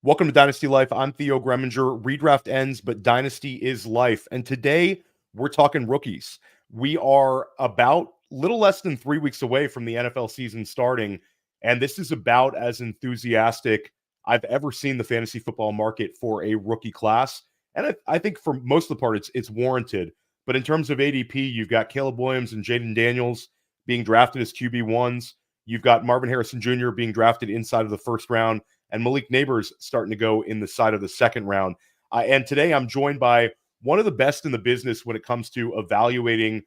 Welcome to Dynasty Life. I'm Theo Gremminger. Redraft ends, but Dynasty is life. And today we're talking rookies. We are about little less than 3 weeks away from the NFL season starting. And this is about as enthusiastic I've ever seen the fantasy football market for a rookie class. And I think for most of the part, it's warranted. But in terms of ADP, you've got Caleb Williams and Jayden Daniels being drafted as QB1s. You've got Marvin Harrison Jr. being drafted inside of the first round, and Malik Nabers starting to go in the side of the second round. And today I'm joined by one of the best in the business when it comes to evaluating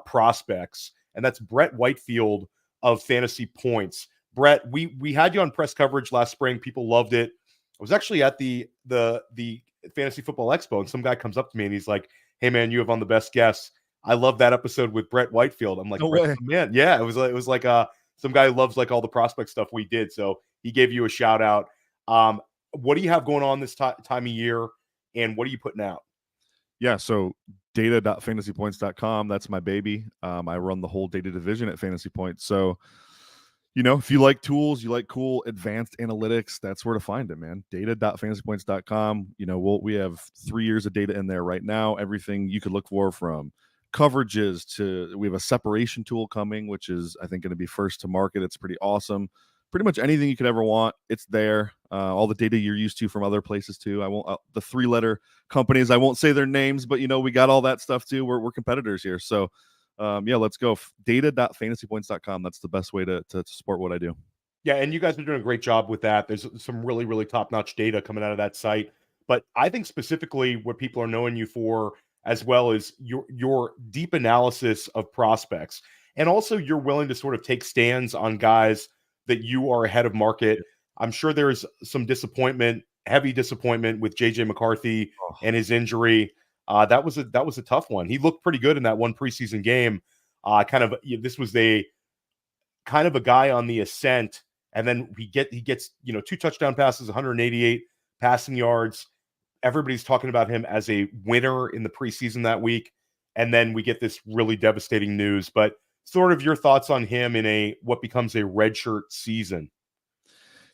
prospects, and that's Brett Whitefield of Fantasy Points. Brett, we had you on press coverage last spring. People loved it. I was actually at the Fantasy Football Expo, and some guy comes up to me and he's like, "Hey man, you have on the best guests. I love that episode with Brett Whitefield." I'm like, No way. Man, yeah, it was like some guy who loves like all the prospect stuff we did. So he gave you a shout out. What do you have going on this time of year, and what are you putting out? Yeah, so data.fantasypoints.com, that's my baby. I run the whole data division at Fantasy Points. So, if you like tools, you like cool advanced analytics, that's where to find it, man. Data.fantasypoints.com. We have 3 years of data in there right now. Everything you could look for, from coverages to, we have a separation tool coming, which is, I think, going to be first to market. It's pretty awesome. Pretty much anything you could ever want, it's there. All the data you're used to from other places too. I won't the 3-letter companies, I won't say their names, but we got all that stuff too. We're competitors here. So let's go. Data.fantasypoints.com. That's the best way to support what I do. Yeah, and you guys are doing a great job with that. There's some really, really top-notch data coming out of that site. But I think specifically what people are knowing you for, as well as your deep analysis of prospects. And also you're willing to sort of take stands on guys that you are ahead of market. I'm sure there's some heavy disappointment with JJ McCarthy and his injury. That was a tough one. He looked pretty good in that one preseason game. This was a kind of a guy on the ascent, and then he gets 2 touchdown passes, 188 passing yards. Everybody's talking about him as a winner in the preseason that week, and then we get this really devastating news. But sort of your thoughts on him in what becomes a redshirt season.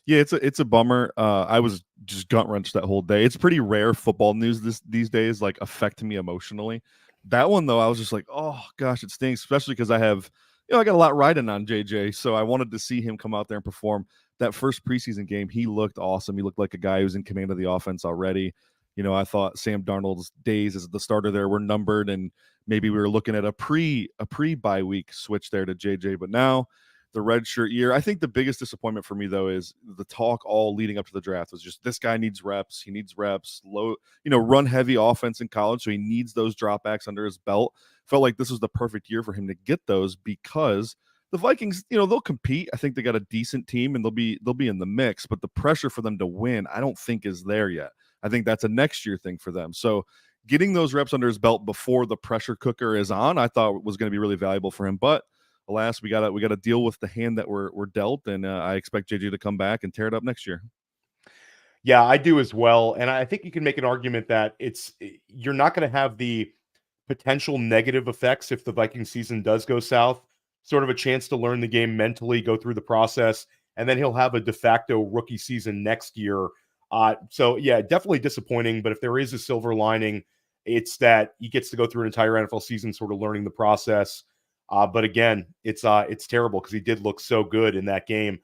Yeah, it's a bummer. I was just gut wrenched that whole day. It's pretty rare football news these days like affect me emotionally. That one though, I was just like, oh gosh, it stinks, especially because I have I got a lot riding on JJ, so I wanted to see him come out there and perform. That first preseason game, he looked awesome. He looked like a guy who's in command of the offense already. I thought Sam Darnold's days as the starter there were numbered, and maybe we were looking at a pre bye week switch there to JJ. But now the redshirt year, I think the biggest disappointment for me though is the talk all leading up to the draft was just, this guy needs reps. He needs reps. Low, run heavy offense in college, so he needs those dropbacks under his belt. Felt like this was the perfect year for him to get those, because the Vikings, they'll compete. I think they got a decent team and they'll be in the mix, but the pressure for them to win, I don't think is there yet. I think that's a next year thing for them. So getting those reps under his belt before the pressure cooker is on, I thought was going to be really valuable for him. But alas, we got to deal with the hand that we're dealt, and I expect JJ to come back and tear it up next year. Yeah, I do as well, and I think you can make an argument that you're not going to have the potential negative effects if the Viking season does go south. Sort of a chance to learn the game mentally, go through the process, and then he'll have a de facto rookie season next year. So yeah, definitely disappointing. But if there is a silver lining, it's that he gets to go through an entire NFL season sort of learning the process. But again, it's terrible because he did look so good in that game.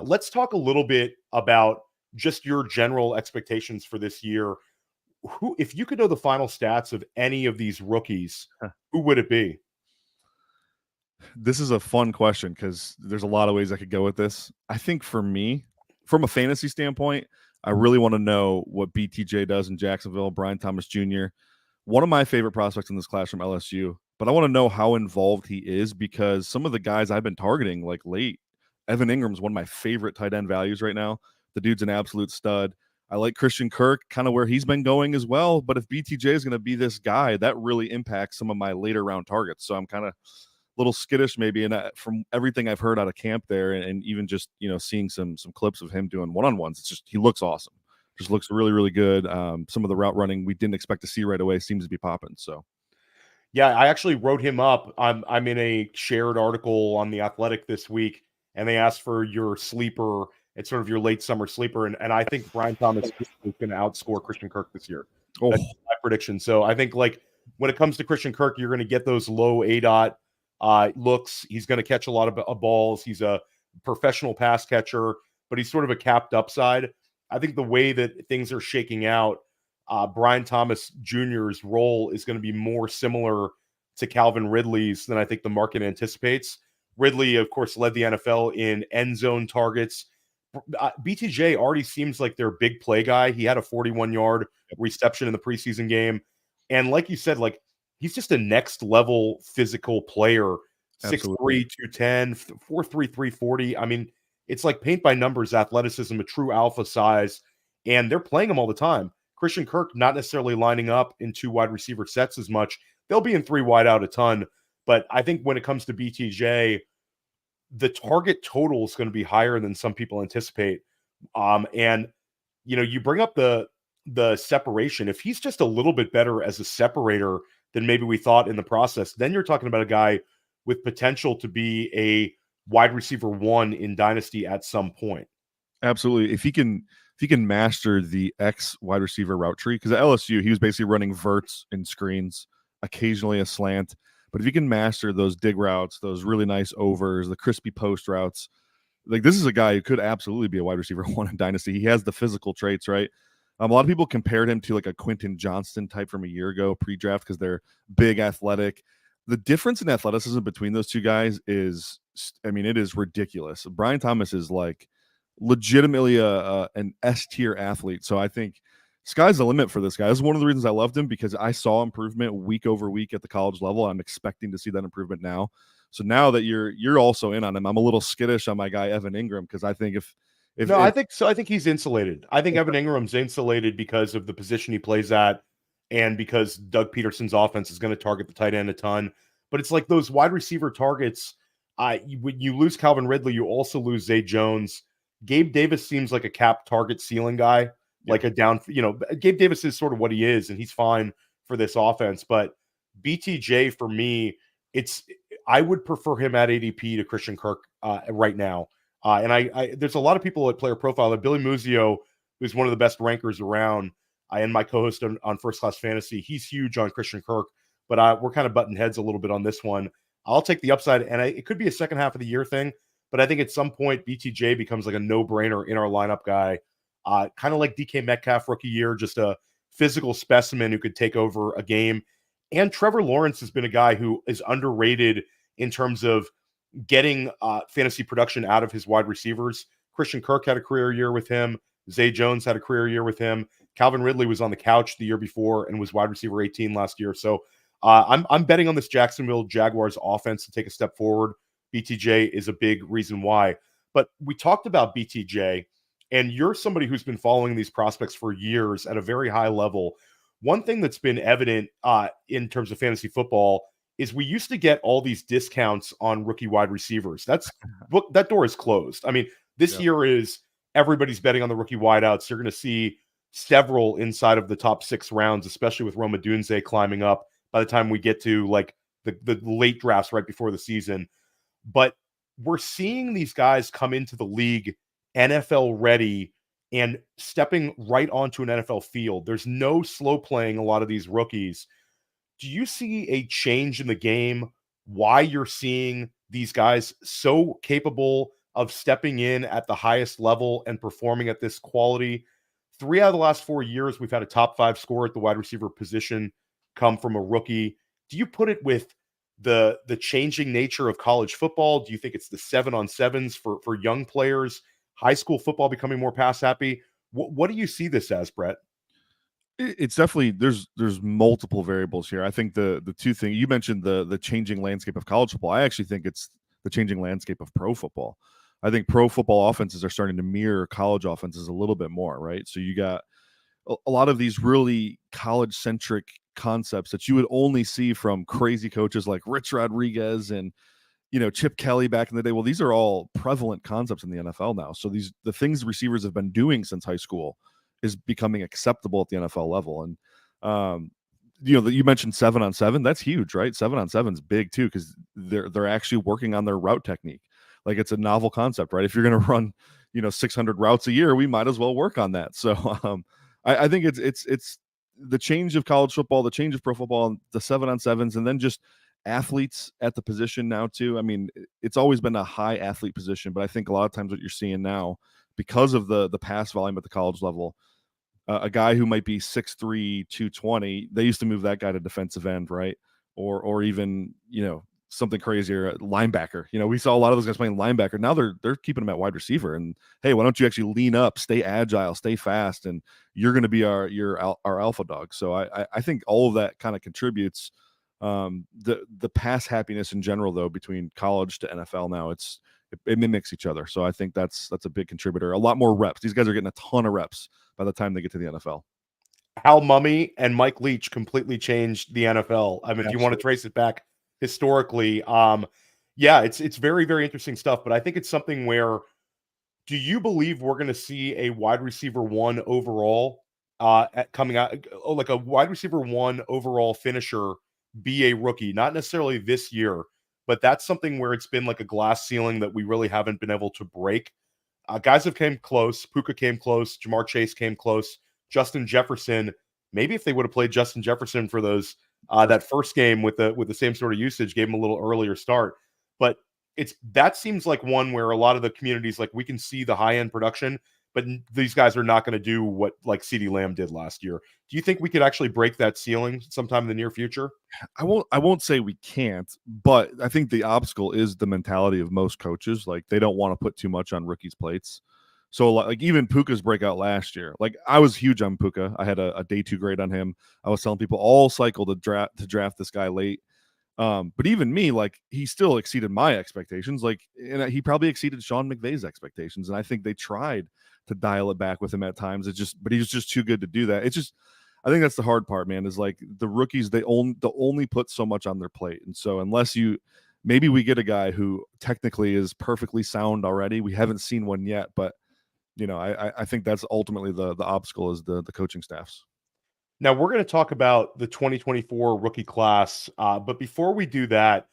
Let's talk a little bit about just your general expectations for this year. If you could know the final stats of any of these rookies, who would it be? This is a fun question because there's a lot of ways I could go with this. I think for me, from a fantasy standpoint, I really want to know what BTJ does in Jacksonville, Brian Thomas Jr. One of my favorite prospects in this class from LSU, but I want to know how involved he is, because some of the guys I've been targeting like late, Evan Ingram's one of my favorite tight end values right now. The dude's an absolute stud. I like Christian Kirk, kind of where he's been going as well. But if BTJ is going to be this guy, that really impacts some of my later round targets. So I'm kind of a little skittish maybe. And from everything I've heard out of camp there, and even just, seeing some clips of him doing one-on-ones, it's just, he looks awesome. Just looks really, really good. Some of the route running we didn't expect to see right away seems to be popping. So. Yeah, I actually wrote him up. I'm in a shared article on The Athletic this week, and they asked for your sleeper It's sort of your late summer sleeper. And I think Brian Thomas is going to outscore Christian Kirk this year. Oh, That's my prediction. So I think like when it comes to Christian Kirk, you're going to get those low ADOT looks. He's going to catch a lot of balls. He's a professional pass catcher, but he's sort of a capped upside. I think the way that things are shaking out, Brian Thomas Jr.'s role is going to be more similar to Calvin Ridley's than I think the market anticipates. Ridley, of course, led the NFL in end zone targets. BTJ already seems like their big play guy. He had a 41-yard reception in the preseason game. And like you said, like he's just a next level physical player. 6'3", 210, 4'3", 340. I mean, it's like paint by numbers athleticism, a true alpha size, and they're playing him all the time. Christian Kirk not necessarily lining up in 2 wide receiver sets as much. They'll be in 3 wide out a ton. But I think when it comes to BTJ, the target total is going to be higher than some people anticipate. And, you know, you bring up the separation. If he's just a little bit better as a separator than maybe we thought in the process, then you're talking about a guy with potential to be a wide receiver 1 in Dynasty at some point. Absolutely. If he can master the X wide receiver route tree, because at LSU, he was basically running verts and screens, occasionally a slant. But if you can master those dig routes, those really nice overs, the crispy post routes, like this is a guy who could absolutely be a wide receiver 1 in Dynasty. He has the physical traits, right? A lot of people compared him to like a Quentin Johnston type from a year ago pre-draft because they're big, athletic. The difference in athleticism between those two guys is, I mean, it is ridiculous. Brian Thomas is like legitimately an S-tier athlete. So I think sky's the limit for this guy. This is one of the reasons I loved him, because I saw improvement week over week at the college level. I'm expecting to see that improvement now. So now that you're also in on him, I'm a little skittish on my guy Evan Ingram, because I think I think so. I think he's insulated. I think Evan Ingram's insulated because of the position he plays at, and because Doug Peterson's offense is going to target the tight end a ton. But it's like those wide receiver targets. When you lose Calvin Ridley, you also lose Zay Jones. Gabe Davis seems like a cap target ceiling guy. Like a down, you know, Gabe Davis is sort of what he is, and he's fine for this offense. But BTJ, for me, I would prefer him at ADP to Christian Kirk right now. And I there's a lot of people at Player Profile. Like Billy Muzio, who's one of the best rankers around, and my co-host on First Class Fantasy, he's huge on Christian Kirk. But we're kind of butting heads a little bit on this one. I'll take the upside, and it could be a second half of the year thing. But I think at some point, BTJ becomes like a no-brainer in our lineup guy. Kind of like DK Metcalf rookie year, just a physical specimen who could take over a game. And Trevor Lawrence has been a guy who is underrated in terms of getting fantasy production out of his wide receivers. Christian Kirk had a career year with him. Zay Jones had a career year with him. Calvin Ridley was on the couch the year before and was wide receiver 18 last year. So I'm betting on this Jacksonville Jaguars offense to take a step forward. BTJ is a big reason why. But we talked about BTJ, and you're somebody who's been following these prospects for years at a very high level. One thing that's been evident in terms of fantasy football is we used to get all these discounts on rookie wide receivers. That door is closed. I mean, this year is everybody's betting on the rookie wideouts. You're going to see several inside of the top 6 rounds, especially with Rome Odunze climbing up by the time we get to like the late drafts right before the season. But we're seeing these guys come into the league NFL ready and stepping right onto an NFL field. There's no slow playing a lot of these rookies. Do you see a change in the game? Why you're seeing these guys so capable of stepping in at the highest level and performing at this quality? 3 out of the last 4 years, we've had a top 5 scorer at the wide receiver position come from a rookie. Do you put it with the changing nature of college football? Do you think it's the 7-on-7s for young players? High school football becoming more pass happy? What do you see this as, Brett? It's definitely there's multiple variables here. I think the two things you mentioned, the changing landscape of college football. I actually think it's the changing landscape of pro football. I think pro football offenses are starting to mirror college offenses a little bit more, right? So you got a lot of these really college centric concepts that you would only see from crazy coaches like Rich Rodriguez and Chip Kelly back in the day. Well, these are all prevalent concepts in the NFL now. So the things receivers have been doing since high school is becoming acceptable at the NFL level. And you mentioned 7-on-7. That's huge, right? 7-on-7 is big too, because they're actually working on their route technique. Like it's a novel concept, right? If you're going to run, 600 routes a year, we might as well work on that. So I think it's the change of college football, the change of pro football, the 7-on-7s, and then just athletes at the position now too. I mean, it's always been a high athlete position, but I think a lot of times what you're seeing now, because of the pass volume at the college level, a guy who might be 6'3", 220, they used to move that guy to defensive end, right? Or even, something crazier, linebacker. We saw a lot of those guys playing linebacker. Now they're keeping him at wide receiver. And hey, why don't you actually lean up, stay agile, stay fast, and you're going to be our alpha dog. So I think all of that kind of contributes. The pass happiness in general, though, between college to NFL now, it mimics each other. So I think that's a big contributor. A lot more reps. These guys are getting a ton of reps by the time they get to the NFL. Hal Mummy and Mike Leach completely changed the NFL. I mean, if you want to trace it back historically, yeah, it's very, very interesting stuff. But I think it's something where, do you believe we're going to see a wide receiver 1 overall coming out, like a wide receiver 1 overall finisher be a rookie? Not necessarily this year, but that's something where it's been like a glass ceiling that we really haven't been able to break. Guys have came close. Puka came close. Jamar Chase came close. Justin Jefferson, maybe if they would have played Justin Jefferson for those that first game with the same sort of usage, gave him a little earlier start. But that seems like one where a lot of the communities, like, we can see the high end production, but these guys are not going to do what like CeeDee Lamb did last year. Do you think we could actually break that ceiling sometime in the near future? I won't say we can't, but I think the obstacle is the mentality of most coaches. Like, they don't want to put too much on rookies' plates. So like even Puka's breakout last year, like I was huge on Puka. I had a day 2 grade on him. I was telling people all cycle to draft this guy late. But even me, like, he still exceeded my expectations. Like, and he probably exceeded Sean McVay's expectations. And I think they tried to dial it back with him at times. But he was just too good to do that. I think that's the hard part, man, is like the rookies, they only put so much on their plate. And so unless maybe we get a guy who technically is perfectly sound already, we haven't seen one yet, but I think that's ultimately the obstacle is the coaching staffs. Now we're going to talk about the 2024 rookie class. But before we do that,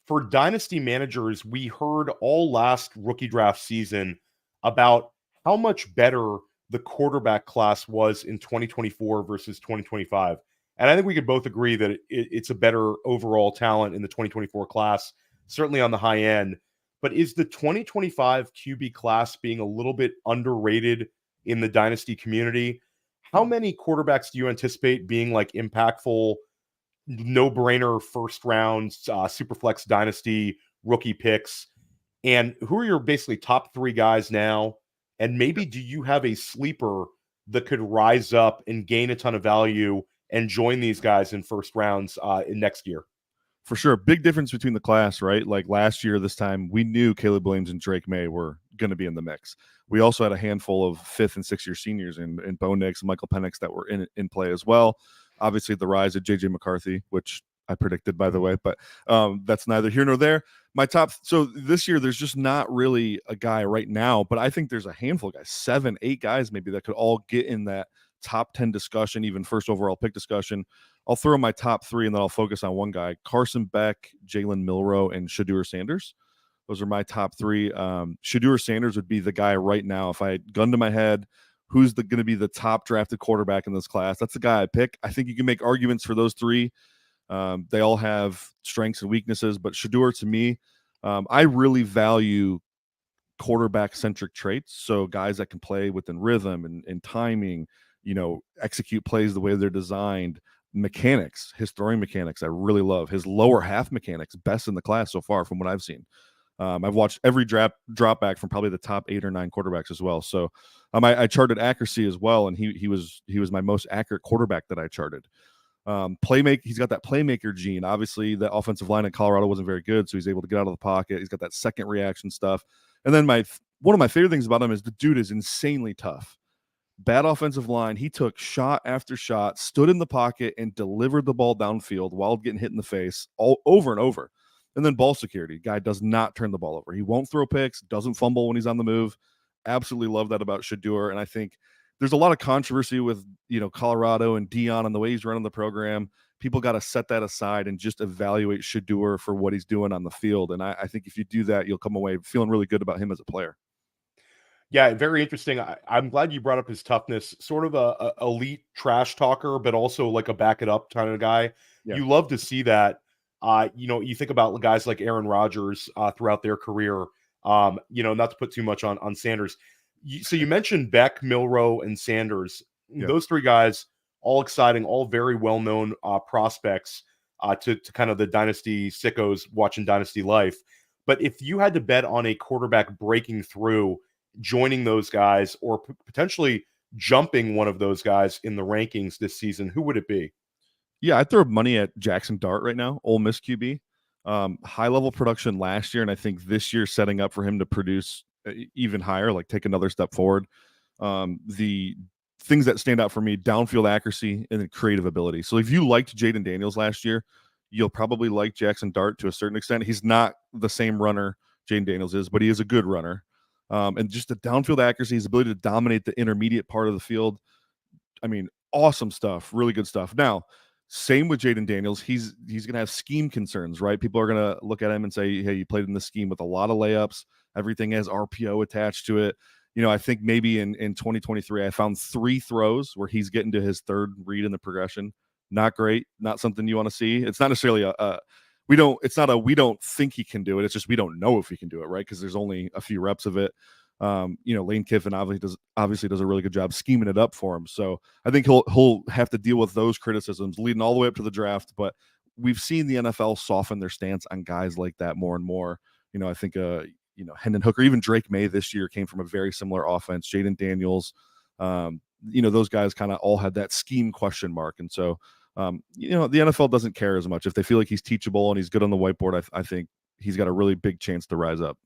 for dynasty managers, we heard all last rookie draft season about how much better the quarterback class was in 2024 versus 2025. And I think we could both agree that it's a better overall talent in the 2024 class, certainly on the high end. But is the 2025 QB class being a little bit underrated in the dynasty community? How many quarterbacks do you anticipate being like impactful, no-brainer first round, Superflex dynasty rookie picks? And who are your basically top 3 guys now? And maybe do you have a sleeper that could rise up and gain a ton of value and join these guys in first rounds in next year? For sure. Big difference between the class, right? Like last year, this time, we knew Caleb Williams and Drake Maye were going to be in the mix. We also had a handful of 5th and 6th year seniors in Bo Nix and Michael Penix that were in play as well. Obviously, the rise of J.J. McCarthy, which I predicted, by the way, but that's neither here nor there. So this year, there's just not really a guy right now, but I think there's a handful of guys, 7, 8 guys maybe, that could all get in that top 10 discussion, even first overall pick discussion. I'll throw my top 3 and then I'll focus on one guy: Carson Beck, Jalen Milroe, and Shedeur Sanders. Those are my top 3. Shedeur Sanders would be the guy right now. If I had gun to my head, who's going to be the top drafted quarterback in this class? That's the guy I pick. I think you can make arguments for those 3. They all have strengths and weaknesses, but Shedeur, to me, I really value quarterback-centric traits. So guys that can play within rhythm and timing, execute plays the way they're designed. Mechanics, his throwing mechanics, I really love. His lower half mechanics, best in the class so far from what I've seen. I've watched every drop back from probably the top 8 or 9 quarterbacks as well. So I charted accuracy as well, and he was my most accurate quarterback that I charted. He's got that playmaker gene. Obviously, the offensive line in Colorado wasn't very good, so he's able to get out of the pocket. He's got that second reaction stuff. And then one of my favorite things about him is the dude is insanely tough. Bad offensive line. He took shot after shot, stood in the pocket, and delivered the ball downfield while getting hit in the face all over and over. And then ball security. Guy does not turn the ball over. He won't throw picks, doesn't fumble when he's on the move. Absolutely love that about Shedeur. And I think there's a lot of controversy with, Colorado and Dion and the way he's running the program. People got to set that aside and just evaluate Shedeur for what he's doing on the field. And I think if you do that, you'll come away feeling really good about him as a player. Yeah, very interesting. I'm glad you brought up his toughness. Sort of a elite trash talker, but also like a back it up kind of guy. Yeah. You love to see that. You think about guys like Aaron Rodgers throughout their career. Not to put too much on Sanders. So you mentioned Beck, Milroe, and Sanders. Yeah. Those three guys, all exciting, all very well known prospects to kind of the dynasty sickos watching Dynasty Life. But if you had to bet on a quarterback breaking through, joining those guys, or potentially jumping one of those guys in the rankings this season, who would it be? Yeah, I'd throw money at Jackson Dart right now, Ole Miss QB. High level production last year, and I think this year setting up for him to produce even higher, like take another step forward. The things that stand out for me: downfield accuracy and then creative ability. So if you liked Jayden Daniels last year, you'll probably like Jackson Dart to a certain extent. He's not the same runner Jayden Daniels is, but he is a good runner. And just the downfield accuracy, his ability to dominate the intermediate part of the field. I mean, awesome stuff, really good stuff. Now, same with Jayden Daniels. He's going to have scheme concerns, right? People are going to look at him and say, hey, you played in the scheme with a lot of layups. Everything has RPO attached to it. I think maybe in 2023, I found 3 throws where he's getting to his third read in the progression. Not great. Not something you want to see. It's not necessarily we don't think he can do it. It's just we don't know if he can do it, right? Because there's only a few reps of it. Lane Kiffin obviously does a really good job scheming it up for him. So I think he'll have to deal with those criticisms leading all the way up to the draft. But we've seen the NFL soften their stance on guys like that more and more. I think Hendon Hooker, even Drake Maye this year came from a very similar offense. Jayden Daniels, those guys kind of all had that scheme question mark, and so. The NFL doesn't care as much. If they feel like he's teachable and he's good on the whiteboard, I think he's got a really big chance to rise up.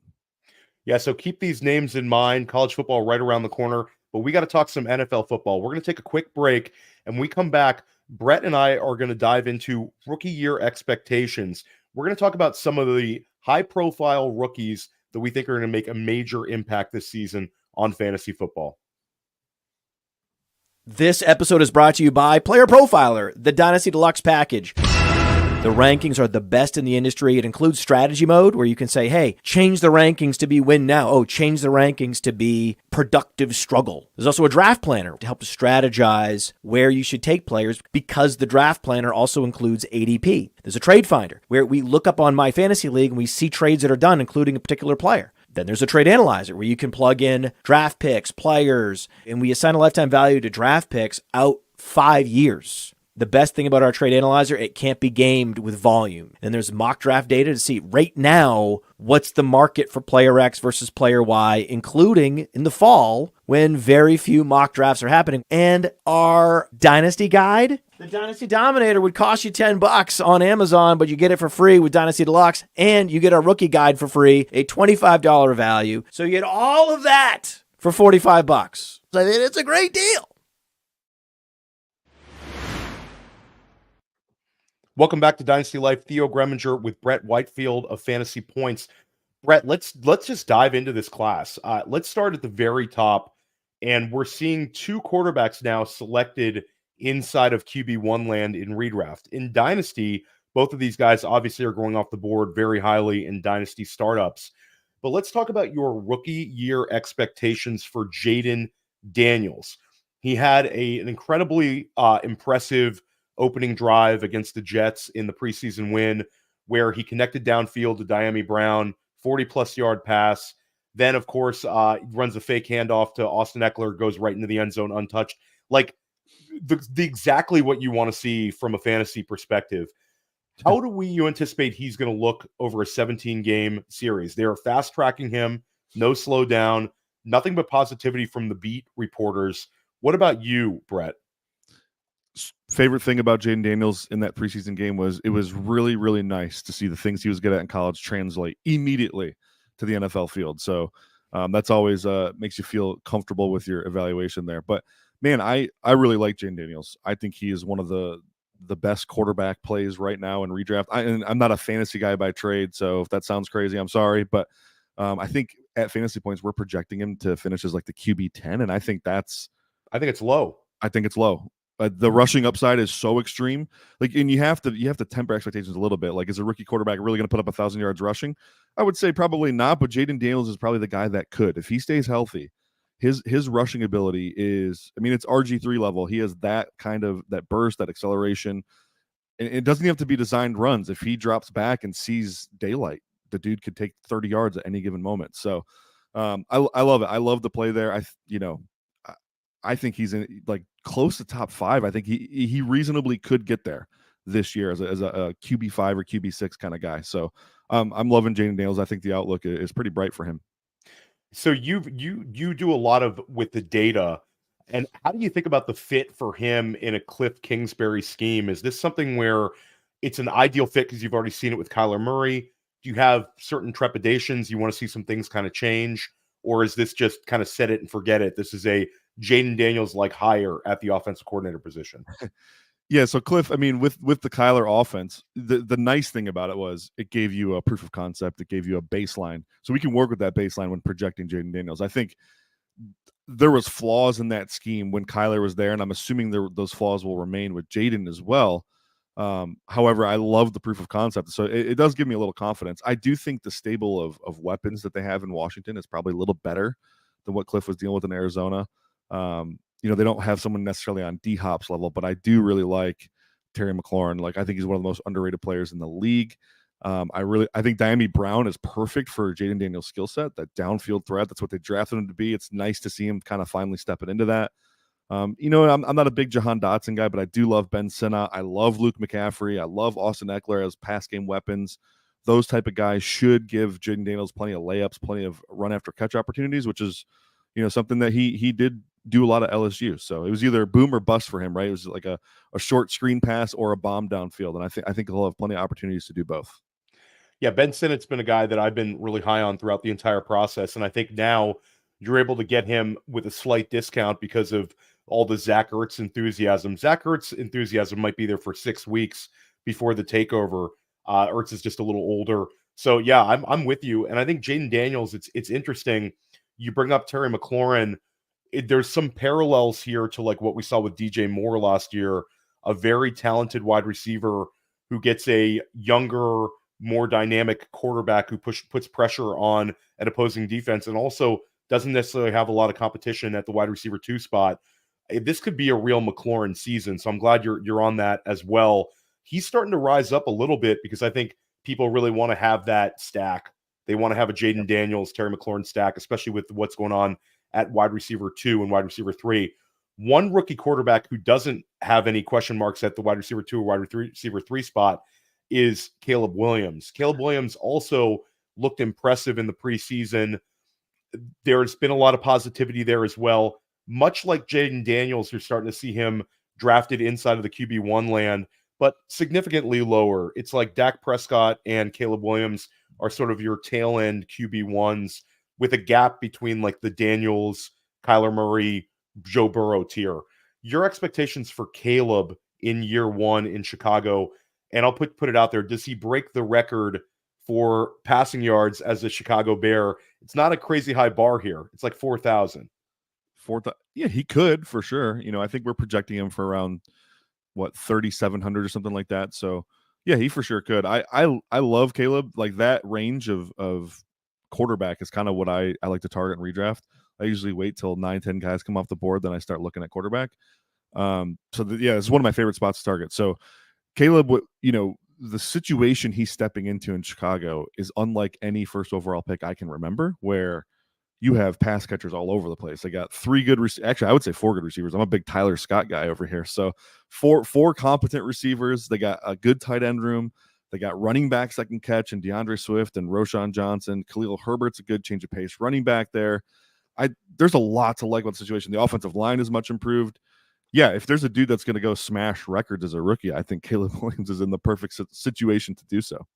Yeah, so keep these names in mind. College football right around the corner, but we got to talk some NFL football. We're going to take a quick break, and when we come back, Brett and I are going to dive into rookie year expectations. We're going to talk about some of the high-profile rookies that we think are going to make a major impact this season on fantasy football. This episode is brought to you by Player Profiler, the Dynasty Deluxe package. The rankings are the best in the industry. It includes strategy mode where you can say, hey, change the rankings to be win now. Oh, change the rankings to be productive struggle. There's also a draft planner to help strategize where you should take players because the draft planner also includes ADP. There's a trade finder where we look up on My Fantasy League and we see trades that are done, including a particular player. Then there's a trade analyzer where you can plug in draft picks, players, and we assign a lifetime value to draft picks out 5 years. The best thing about our trade analyzer, it can't be gamed with volume. And there's mock draft data to see right now what's the market for player X versus player Y, including in the fall when very few mock drafts are happening. And our Dynasty Guide, the Dynasty Dominator, would cost you $10 on Amazon, but you get it for free with Dynasty Deluxe, and you get our rookie guide for free, a $25 value. So you get all of that for $45. So it's a great deal. Welcome back to Dynasty Life. Theo Gremminger with Brett Whitefield of Fantasy Points. Brett, let's just dive into this class. Let's start at the very top, and we're seeing 2 quarterbacks now selected inside of QB1 land in redraft. In Dynasty, both of these guys obviously are going off the board very highly in Dynasty startups. But let's talk about your rookie year expectations for Jayden Daniels. He had an incredibly impressive opening drive against the Jets in the preseason win, where he connected downfield to Diami Brown, 40-plus yard pass. Then, of course, runs a fake handoff to Austin Eckler, goes right into the end zone untouched. Like, the exactly what you want to see from a fantasy perspective. How do you anticipate he's going to look over a 17-game series? They are fast-tracking him, no slowdown, nothing but positivity from the beat reporters. What about you, Brett? Favorite thing about Jayden Daniels in that preseason game was it was really, really nice to see the things he was good at in college translate immediately to the NFL field. So that's always makes you feel comfortable with your evaluation there. But man, I really like Jayden Daniels. I think he is one of the best quarterback plays right now in redraft. And I'm not a fantasy guy by trade, so if that sounds crazy, I'm sorry. But I think at fantasy points, we're projecting him to finish as like the QB 10, and I think it's low. I think it's low. The rushing upside is so extreme. Like, and you have to temper expectations a little bit. Like, is a rookie quarterback really going to put up 1,000 yards rushing? I would say probably not, but Jayden Daniels is probably the guy that could. If he stays healthy, his rushing ability is, I mean, it's RG3 level. He has that burst, that acceleration. And it doesn't have to be designed runs. If he drops back and sees daylight, the dude could take 30 yards at any given moment. So I love it. I love the play there. I think he's in like close to top 5. I think he reasonably could get there this year as a QB5 or QB6 kind of guy. So I'm loving Jayden Daniels. I think the outlook is pretty bright for him. So you do a lot of with the data, and how do you think about the fit for him in a Cliff Kingsbury scheme? Is this something where it's an ideal fit because you've already seen it with Kyler Murray? Do you have certain trepidations? You want to see some things kind of change, or is this just kind of set it and forget it? This is a Jayden Daniels like hire at the offensive coordinator position. Yeah, so Cliff, I mean, with the Kyler offense, the nice thing about it was it gave you a proof of concept. It gave you a baseline. So we can work with that baseline when projecting Jayden Daniels. I think there was flaws in that scheme when Kyler was there, and I'm assuming those flaws will remain with Jayden as well. However, I love the proof of concept. So it does give me a little confidence. I do think the stable of weapons that they have in Washington is probably a little better than what Cliff was dealing with in Arizona. They don't have someone necessarily on D-Hop's level, but I do really like Terry McLaurin. Like, I think he's one of the most underrated players in the league. I think Diami Brown is perfect for Jayden Daniels' skill set, that downfield threat. That's what they drafted him to be. It's nice to see him kind of finally stepping into that. I'm not a big Jahan Dotson guy, but I do love Ben Sinnott. I love Luke McCaffrey. I love Austin Eckler as pass game weapons. Those type of guys should give Jayden Daniels plenty of layups, plenty of run after catch opportunities, which is, something that he did do a lot of LSU. So it was either boom or bust for him, right? It was like a short screen pass or a bomb downfield. And I think he'll have plenty of opportunities to do both. Yeah, Ben Sinnott's been a guy that I've been really high on throughout the entire process. And I think now you're able to get him with a slight discount because of all the Zach Ertz enthusiasm. Zach Ertz enthusiasm might be there for 6 weeks before the takeover. Ertz is just a little older. So yeah, I'm with you. And I think Jayden Daniels, it's interesting. You bring up Terry McLaurin. There's some parallels here to like what we saw with DJ Moore last year, a very talented wide receiver who gets a younger, more dynamic quarterback who puts pressure on an opposing defense and also doesn't necessarily have a lot of competition at the wide receiver 2 spot. This could be a real McLaurin season, so I'm glad you're on that as well. He's starting to rise up a little bit because I think people really want to have that stack. They want to have a Jayden Daniels, Terry McLaurin stack, especially with what's going on at wide receiver 2 and wide receiver 3. One rookie quarterback who doesn't have any question marks at the wide receiver 2 or wide receiver 3 spot is Caleb Williams. Caleb Williams also looked impressive in the preseason. There's been a lot of positivity there as well. Much like Jayden Daniels, you're starting to see him drafted inside of the QB1 land, but significantly lower. It's like Dak Prescott and Caleb Williams are sort of your tail end QB1s with a gap between like the Daniels, Kyler Murray, Joe Burrow tier. Your expectations for Caleb in year 1 in Chicago, and I'll put it out there, does he break the record for passing yards as a Chicago Bear? It's not a crazy high bar here. It's like 4,000. Yeah, he could for sure. I think we're projecting him for around 3,700 or something like that. So yeah, he for sure could. I love Caleb. Like that range of quarterback is kind of what I like to target and redraft. I usually wait till 9-10 guys come off the board, then I start looking at quarterback. It's one of my favorite spots to target. So Caleb, the situation he's stepping into in Chicago is unlike any first overall pick I can remember, where you have pass catchers all over the place. They got 3 good actually, I would say 4 good receivers. I'm a big Tyler Scott guy over here. So four competent receivers. They got a good tight end room. They got running backs that can catch, and DeAndre Swift and Roshan Johnson. Khalil Herbert's a good change of pace running back there. There's a lot to like about the situation. The offensive line is much improved. Yeah, if there's a dude that's going to go smash records as a rookie, I think Caleb Williams is in the perfect situation to do so.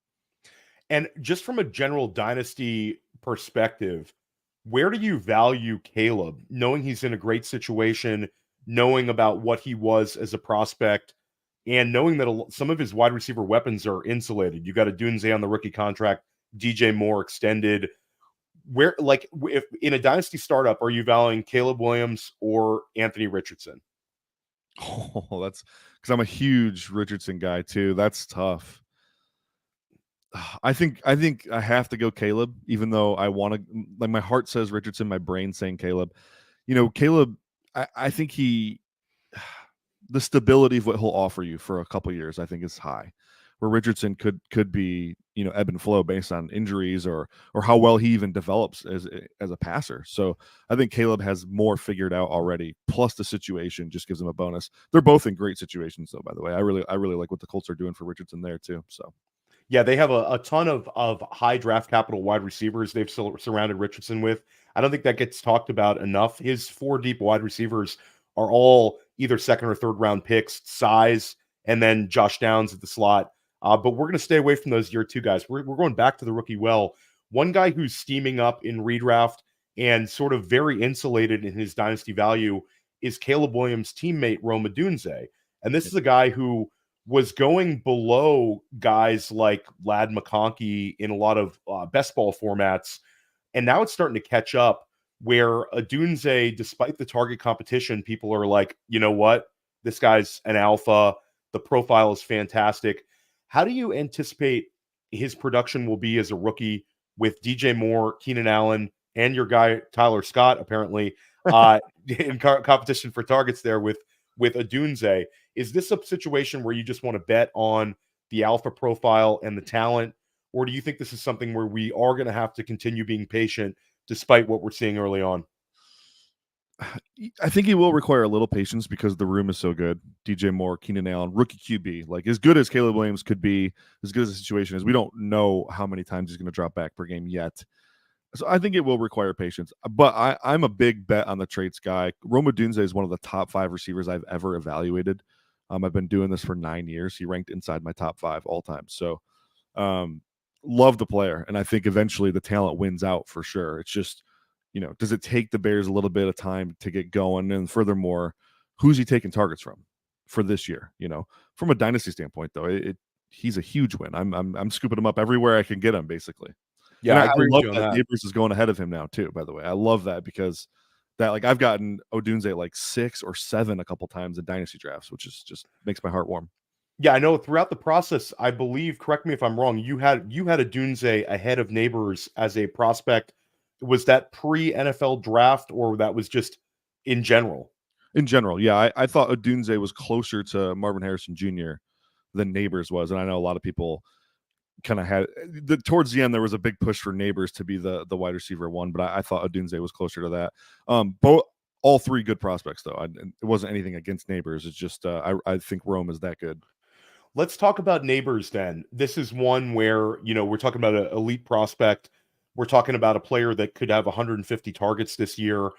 And just from a general dynasty perspective, where do you value Caleb, knowing he's in a great situation, knowing about what he was as a prospect, and knowing that some of his wide receiver weapons are insulated? You got Odunze on the rookie contract, DJ Moore extended. Where, like, if in a dynasty startup, are you valuing Caleb Williams or Anthony Richardson? Oh, that's because I'm a huge Richardson guy too. That's tough. I think I have to go Caleb, even though I want to. Like, my heart says Richardson, my brain saying Caleb. Caleb, I think the stability of what he'll offer you for a couple of years, I think, is high. Where Richardson could be, ebb and flow based on injuries or how well he even develops as a passer. So I think Caleb has more figured out already. Plus the situation just gives him a bonus. They're both in great situations, though. By the way, I really like what the Colts are doing for Richardson there too. So Yeah, they have a ton of high draft capital wide receivers they've surrounded Richardson with. I don't think that gets talked about enough. His 4 deep wide receivers are all either second or third round picks, size, and then Josh Downs at the slot. But we're going to stay away from those year 2 guys. We're going back to the rookie well. One guy who's steaming up in redraft and sort of very insulated in his dynasty value is Caleb Williams' teammate, Rome Odunze. And this is a guy who was going below guys like Lad McConkey in a lot of best ball formats. And now it's starting to catch up where Odunze, despite the target competition, people are like, you know what? This guy's an alpha. The profile is fantastic. How do you anticipate his production will be as a rookie with DJ Moore, Keenan Allen, and your guy Tyler Scott, apparently, in competition for targets there with Odunze? Is this a situation where you just want to bet on the alpha profile and the talent, or do you think this is something where we are going to have to continue being patient despite what we're seeing early on? I think he will require a little patience because the room is so good. DJ Moore, Keenan Allen, rookie QB, like as good as Caleb Williams could be, as good as the situation is, we don't know how many times he's going to drop back per game yet. So I think it will require patience. But I'm a big bet on the traits guy. Rome Odunze is one of the top 5 receivers I've ever evaluated. I've been doing this for 9 years. He ranked inside my top 5 all time. So love the player. And I think eventually the talent wins out for sure. It's just, does it take the Bears a little bit of time to get going? And furthermore, who's he taking targets from for this year? From a dynasty standpoint, though, he's a huge win. I'm scooping him up everywhere I can get him, basically. Yeah, I agree love with you on that that. Nabers is going ahead of him now too. By the way, I love that because I've gotten Odunze like 6 or 7 a couple times in dynasty drafts, which is just makes my heart warm. Yeah, I know throughout the process, I believe, correct me if I'm wrong, you had Odunze ahead of Nabers as a prospect. Was that pre-NFL draft or that was just in general? In general, yeah. I thought Odunze was closer to Marvin Harrison Jr. than Nabers was. And I know a lot of people kind of had towards the end, there was a big push for Nabers to be the wide receiver 1, but I thought Odunze was closer to that. All 3 good prospects, though. It wasn't anything against Nabers. It's just I think Rome is that good. Let's talk about Nabers then. This is one where, we're talking about an elite prospect. We're talking about a player that could have 150 targets this year.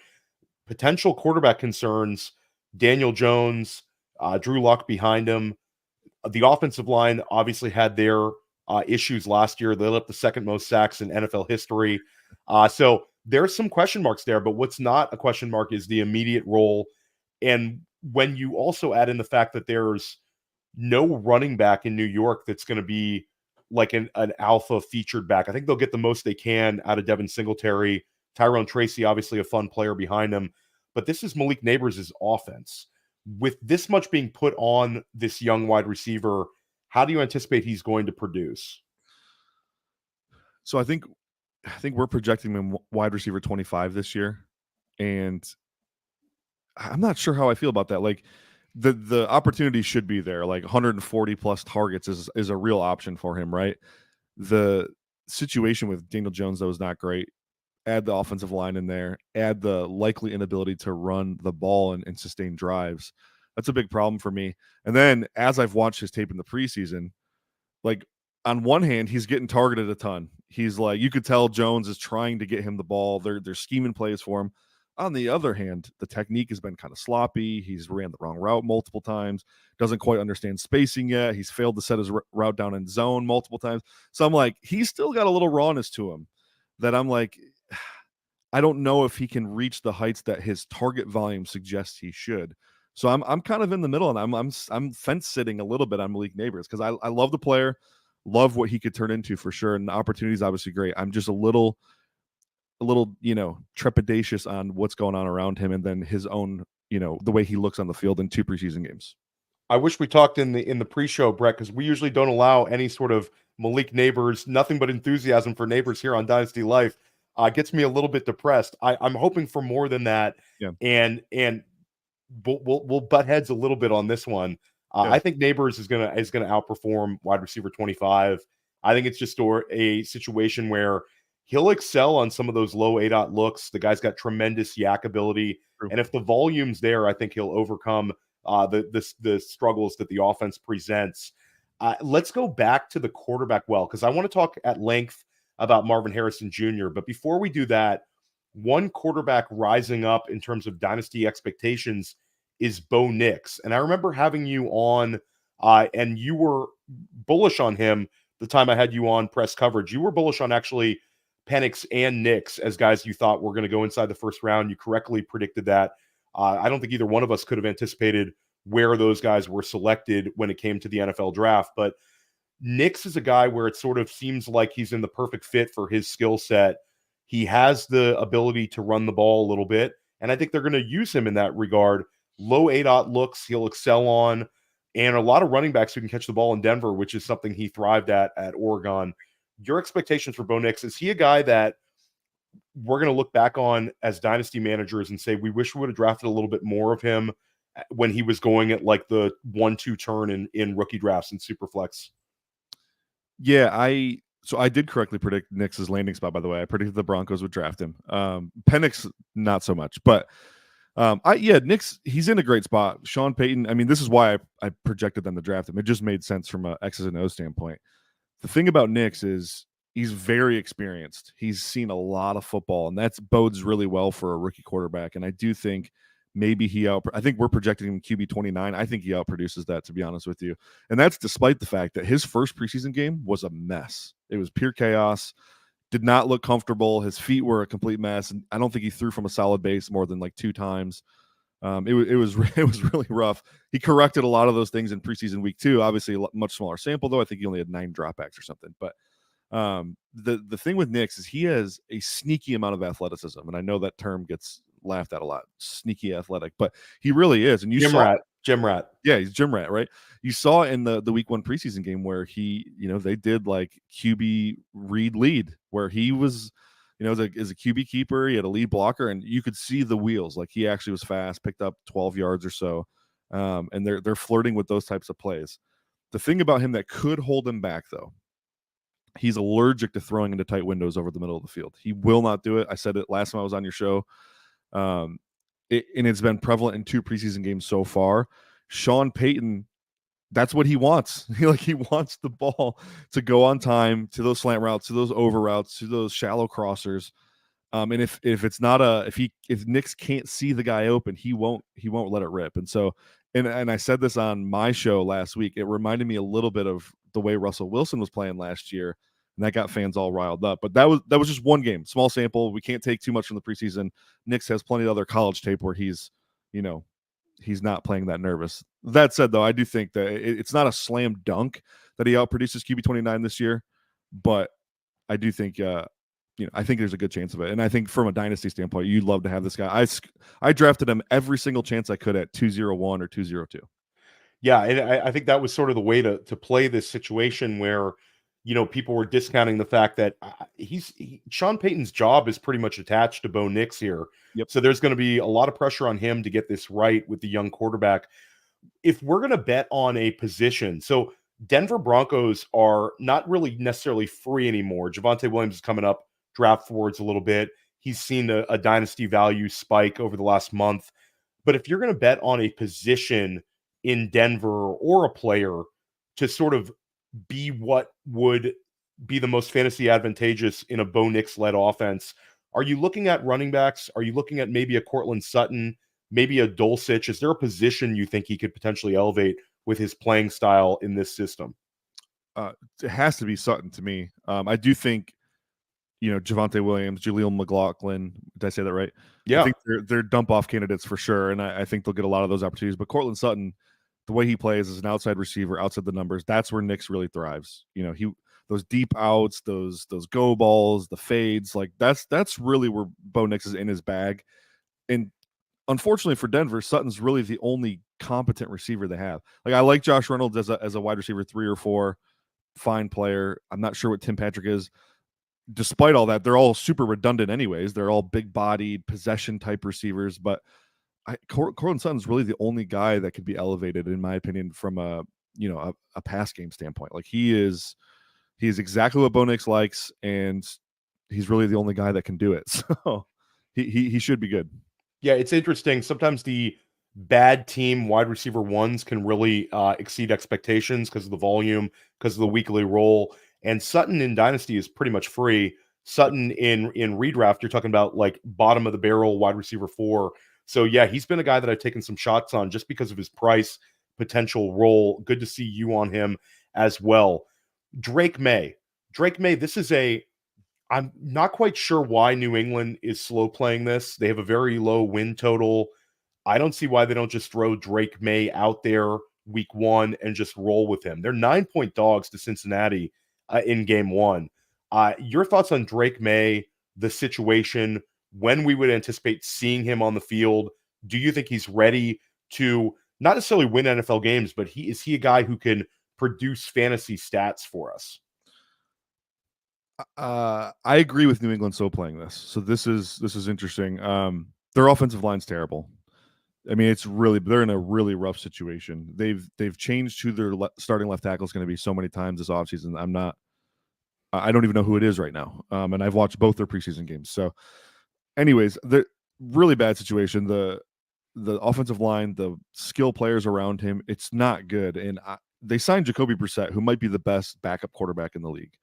Potential quarterback concerns, Daniel Jones, Drew Luck behind him. The offensive line obviously had their issues last year. They left the 2nd most sacks in NFL history. So there's some question marks there, but what's not a question mark is the immediate role. And when you also add in the fact that there's no running back in New York that's going to be like an alpha featured back. I think they'll get the most they can out of Devin Singletary. Tyrone Tracy, obviously a fun player behind him. But this is Malik Nabers' offense. With this much being put on this young wide receiver, how do you anticipate he's going to produce? So I think we're projecting him wide receiver 25 this year. And I'm not sure how I feel about that. Like, the opportunity should be there. Like 140 plus targets is a real option for him, right? The situation with Daniel Jones, though, is not great. Add the offensive line in there, add the likely inability to run the ball and sustain drives. That's a big problem for me. And then as I've watched his tape in the preseason, like on one hand, he's getting targeted a ton. He's like, you could tell Jones is trying to get him the ball. They're scheming plays for him. On the other hand, the technique has been kind of sloppy. He's ran the wrong route multiple times, doesn't quite understand spacing yet. He's failed to set his route down in zone multiple times. So I'm like, he's still got a little rawness to him that I'm like, I don't know if he can reach the heights that his target volume suggests he should. So I'm kind of in the middle, and I'm fence sitting a little bit on Malik Nabers because I love the player, love what he could turn into for sure, and the opportunity is obviously great. I'm just a little trepidatious on what's going on around him, and then his own, the way he looks on the field in 2 preseason games. I wish we talked in the pre-show, Brett, because we usually don't allow any sort of Malik Nabers, nothing but enthusiasm for Nabers here on Dynasty Life. gets me a little bit depressed. I'm hoping for more than that. Yeah. And we'll butt heads a little bit on this one. I think Nabers is gonna outperform wide receiver 25. I think it's just a situation where he'll excel on some of those low ADOT looks. The guy's got tremendous yak ability, True. and if the volume's there, I think he'll overcome the struggles that the offense presents. Let's go back to the quarterback because I want to talk at length about Marvin Harrison Jr. But before we do that, one quarterback rising up in terms of dynasty expectations is Bo Nix. And I remember having you on, and you were bullish on him the time I had you on press coverage. You were bullish on actually Penix and Nix as guys you thought were going to go inside the first round. You correctly predicted that. I don't think either one of us could have anticipated where those guys were selected when it came to the NFL draft. But Nix is a guy where it sort of seems like he's in the perfect fit for his skill set. He has the ability to run the ball a little bit, and I think they're going to use him in that regard. Low ADOT looks he'll excel on, and a lot of running backs who can catch the ball in Denver, which is something he thrived at Oregon. Your expectations for Bo Nix, is he a guy that we're going to look back on as dynasty managers and say, we wish we would have drafted a little bit more of him when he was going at like the 1-2 turn in rookie drafts and Superflex? Yeah, I did correctly predict Nix's landing spot, by the way. I predicted the Broncos would draft him. Penix, not so much. But Nix, he's in a great spot. Sean Payton, I mean, this is why I projected them to draft him. It just made sense from a X's and O's standpoint. The thing about Nix is he's very experienced. He's seen a lot of football, and that bodes really well for a rookie quarterback. And I do think maybe I think we're projecting him QB 29. I think he outproduces that, to be honest with you. And that's despite the fact that his first preseason game was a mess. It was pure chaos. Did not look comfortable. His feet were a complete mess. And I don't think he threw from a solid base more than like 2 times. It was really rough. He corrected a lot of those things in preseason week 2. Obviously, a much smaller sample, though. I think he only had 9 dropbacks or something. But the thing with Nix is he has a sneaky amount of athleticism. And I know that term gets laughed at a lot, sneaky athletic, but he really is. And you Gym rat. Yeah, he's gym rat, right? You saw in the week 1 preseason game where he, they did like QB read lead, where he was, as a QB keeper, he had a lead blocker, and you could see the wheels. Like he actually was fast, picked up 12 yards or so. And they're flirting with those types of plays. The thing about him that could hold him back, though, he's allergic to throwing into tight windows over the middle of the field. He will not do it. I said it last time I was on your show. And it's been prevalent in 2 preseason games so far. Sean Payton, that's what he wants. He wants the ball to go on time to those slant routes, to those over routes, to those shallow crossers. And if it's not if Nix can't see the guy open, he won't let it rip. And so, and I said this on my show last week. It reminded me a little bit of the way Russell Wilson was playing last year. And that got fans all riled up. But that was just one game, small sample. We can't take too much from the preseason. Nix has plenty of other college tape where he's not playing that nervous. That said, though, I do think that it's not a slam dunk that he outproduces QB 29 this year. But I do think, I think there's a good chance of it. And I think from a dynasty standpoint, you'd love to have this guy. I drafted him every single chance I could at 201 or 202. Yeah, and I think that was sort of the way to play this situation where, people were discounting the fact that Sean Payton's job is pretty much attached to Bo Nix here. Yep. So there's going to be a lot of pressure on him to get this right with the young quarterback. If we're going to bet on a position, so Denver Broncos are not really necessarily free anymore. Javonte Williams is coming up draft forwards a little bit. He's seen a dynasty value spike over the last month. But if you're going to bet on a position in Denver or a player to sort of be what would be the most fantasy advantageous in a Bo Nix-led offense, are you looking at running backs? Are you looking at maybe a Cortland Sutton, maybe a Dulcich? Is there a position you think he could potentially elevate with his playing style in this system? It has to be Sutton to me. I do think, Javonte Williams, Jaleel McLaughlin, did I say that right? Yeah. I think they're dump-off candidates for sure, and I think they'll get a lot of those opportunities. But Cortland Sutton, the way he plays as an outside receiver, outside the numbers, that's where Nix really thrives. Those deep outs, those go balls, the fades, like that's really where Bo Nix is in his bag. And unfortunately for Denver, Sutton's really the only competent receiver they have. Like I like Josh Reynolds as a wide receiver 3 or 4, fine player. I'm not sure what Tim Patrick is. despite all that, they're all super redundant anyways. They're all big-bodied, possession-type receivers. But Courtland Sutton's really the only guy that could be elevated, in my opinion, from a pass game standpoint. Like he's exactly what Bo Nix likes, and he's really the only guy that can do it. So he should be good. Yeah, it's interesting. Sometimes the bad team wide receiver ones can really exceed expectations because of the volume, because of the weekly role. And Sutton in Dynasty is pretty much free. Sutton in redraft, you're talking about like bottom of the barrel wide receiver 4. So yeah, he's been a guy that I've taken some shots on just because of his price, potential role. Good to see you on him as well. Drake Maye, this is I'm not quite sure why New England is slow playing this. They have a very low win total. I don't see why they don't just throw Drake Maye out there week 1 and just roll with him. They're 9-point dogs to Cincinnati in game 1. Your thoughts on Drake Maye, the situation, when we would anticipate seeing him on the field? Do you think he's ready to not necessarily win NFL games, but is he a guy who can produce fantasy stats for us? I agree with New England so playing this. So this is interesting. Their offensive line's terrible. I mean, they're in a really rough situation. They've changed who their starting left tackle is going to be so many times this offseason. I don't even know who it is right now. And I've watched both their preseason games. So anyways, the really bad situation. The offensive line, the skill players around him, it's not good. And they signed Jacoby Brissett, who might be the best backup quarterback in the league.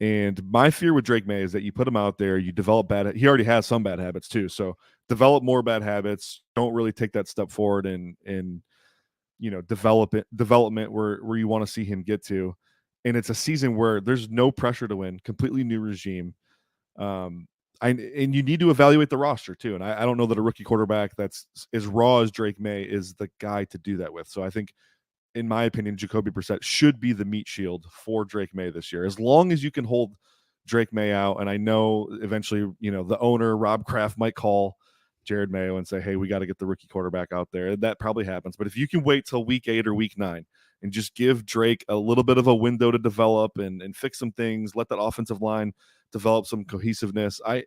And my fear with Drake Maye is that you put him out there, you develop he already has some bad habits too. So develop more bad habits. Don't really take that step forward and development where you want to see him get to. And it's a season where there's no pressure to win, completely new regime. And you need to evaluate the roster too. And I don't know that a rookie quarterback that's as raw as Drake Maye is the guy to do that with. So I think, in my opinion, Jacoby Brissett should be the meat shield for Drake Maye this year. As long as you can hold Drake Maye out, and I know eventually, the owner, Rob Kraft, might call Jared Mayo and say, hey, we got to get the rookie quarterback out there. That probably happens. But if you can wait till week 8 or week 9 and just give Drake a little bit of a window to develop and fix some things, let that offensive line develop some cohesiveness, I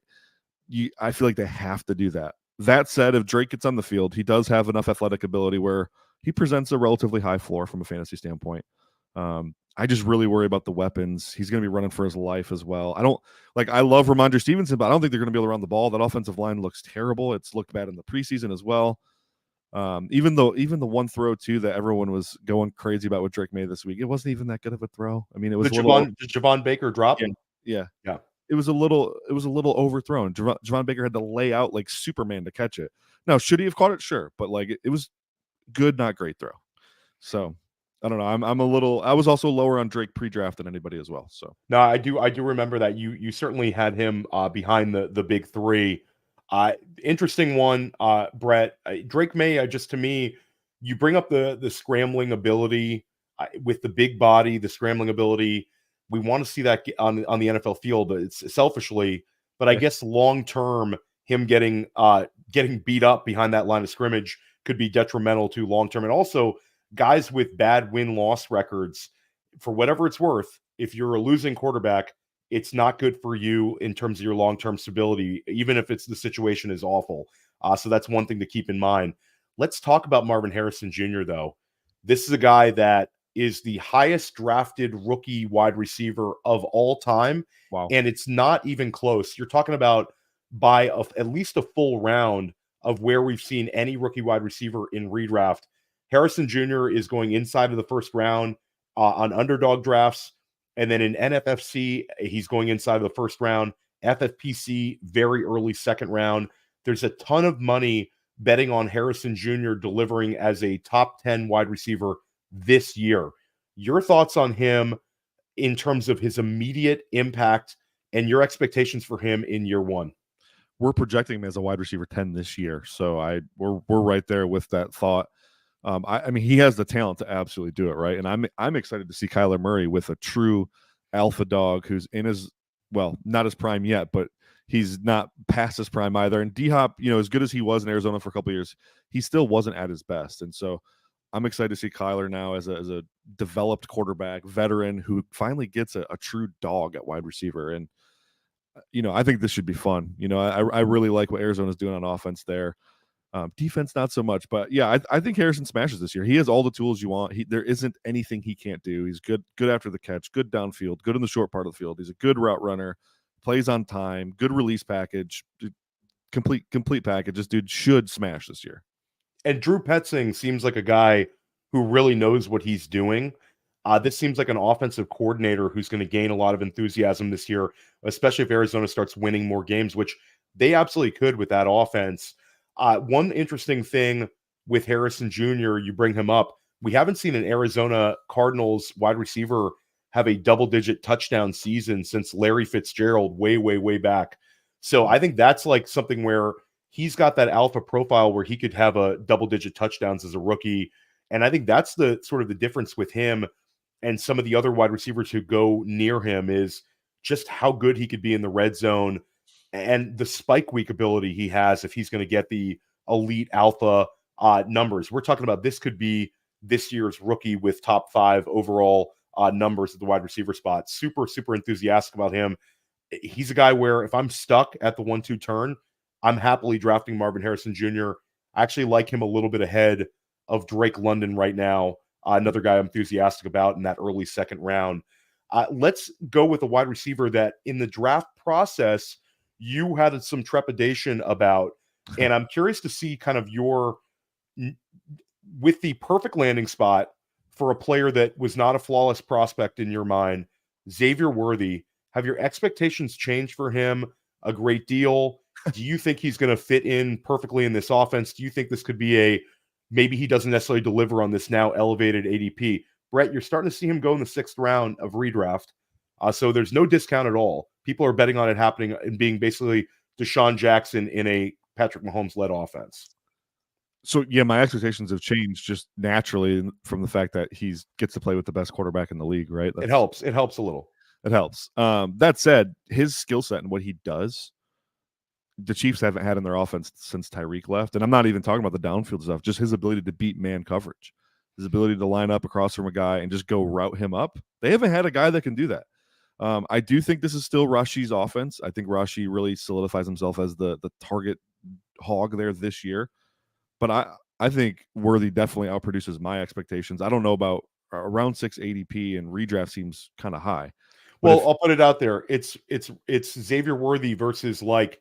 feel like they have to do that. That said, if Drake gets on the field, he does have enough athletic ability where he presents a relatively high floor from a fantasy standpoint. I just really worry about the weapons. He's going to be running for his life as well. I love Ramondre Stevenson, but I don't think they're going to be able to run the ball. That offensive line looks terrible. It's looked bad in the preseason as well. Even the one throw too that everyone was going crazy about with Drake Maye this week, it wasn't even that good of a throw. I mean, it was did Javon Baker drop? Yeah. It was a little overthrown. Javon Baker had to lay out like Superman to catch it. Now, should he have caught it? Sure, but it was good, not great throw. So I don't know. I was also lower on Drake pre-draft than anybody as well. So no, I do remember that you certainly had him behind the big 3. Interesting one, Brett. Drake Maye, just to me, you bring up the scrambling ability with the big body, the scrambling ability. We want to see that on the NFL field. It's selfishly, but I guess long term, him getting beat up behind that line of scrimmage could be detrimental to long term. And also, guys with bad win-loss records, for whatever it's worth, if you're a losing quarterback, it's not good for you in terms of your long-term stability, even if the situation is awful. So that's one thing to keep in mind. Let's talk about Marvin Harrison Jr., though. This is a guy that is the highest drafted rookie wide receiver of all time. Wow. And it's not even close. You're talking about by at least a full round of where we've seen any rookie wide receiver in redraft. Harrison Jr. is going inside of the first round on underdog drafts. And then in NFFC, he's going inside of the first round. FFPC, very early second round. There's a ton of money betting on Harrison Jr. delivering as a top 10 wide receiver this year. Your thoughts on him in terms of his immediate impact and your expectations for him in year 1? We're projecting him as a wide receiver 10 this year. So we're right there with that thought. I mean, he has the talent to absolutely do it, right? And I'm excited to see Kyler Murray with a true alpha dog who's in not his prime yet, but he's not past his prime either. And D-Hop, as good as he was in Arizona for a couple of years, he still wasn't at his best. And so I'm excited to see Kyler now as a developed quarterback, veteran who finally gets a true dog at wide receiver. And I think this should be fun. I really like what Arizona's doing on offense there. Defense, not so much, but yeah, I think Harrison smashes this year. He has all the tools you want. There isn't anything he can't do. He's good after the catch, good downfield, good in the short part of the field. He's a good route runner, plays on time, good release package, complete package. This dude should smash this year. And Drew Petzing seems like a guy who really knows what he's doing. This seems like an offensive coordinator who's going to gain a lot of enthusiasm this year, especially if Arizona starts winning more games, which they absolutely could with that offense. One interesting thing with Harrison Jr., you bring him up, we haven't seen an Arizona Cardinals wide receiver have a double-digit touchdown season since Larry Fitzgerald way, way, way back. So I think that's like something where he's got that alpha profile where he could have a double-digit touchdowns as a rookie. And I think that's the sort of the difference with him and some of the other wide receivers who go near him is just how good he could be in the red zone and the spike week ability he has if he's going to get the elite alpha numbers. We're talking about this could be this year's rookie with top 5 overall numbers at the wide receiver spot. Super, super enthusiastic about him. He's a guy where if I'm stuck at the 1-2 turn, I'm happily drafting Marvin Harrison Jr. I actually like him a little bit ahead of Drake London right now. Another guy I'm enthusiastic about in that early second round. Let's go with a wide receiver that in the draft process, you had some trepidation about. And I'm curious to see kind of with the perfect landing spot for a player that was not a flawless prospect in your mind, Xavier Worthy. Have your expectations changed for him a great deal? Do you think he's going to fit in perfectly in this offense? Do you think this could be maybe he doesn't necessarily deliver on this now elevated ADP? Brett, you're starting to see him go in the 6th round of redraft. So there's no discount at all. People are betting on it happening and being basically Deshaun Jackson in a Patrick Mahomes-led offense. So, yeah, my expectations have changed just naturally from the fact that he gets to play with the best quarterback in the league, right? It helps. It helps a little. It helps. That said, his skill set and what he does, the Chiefs haven't had in their offense since Tyreek left. And I'm not even talking about the downfield stuff, just his ability to beat man coverage, his ability to line up across from a guy and just go route him up. They haven't had a guy that can do that. I do think this is still Rashi's offense. I think Rashi really solidifies himself as the target hog there this year. But I think Worthy definitely outproduces my expectations. I don't know about around 6 ADP, and redraft seems kind of high. But I'll put it out there. It's Xavier Worthy versus like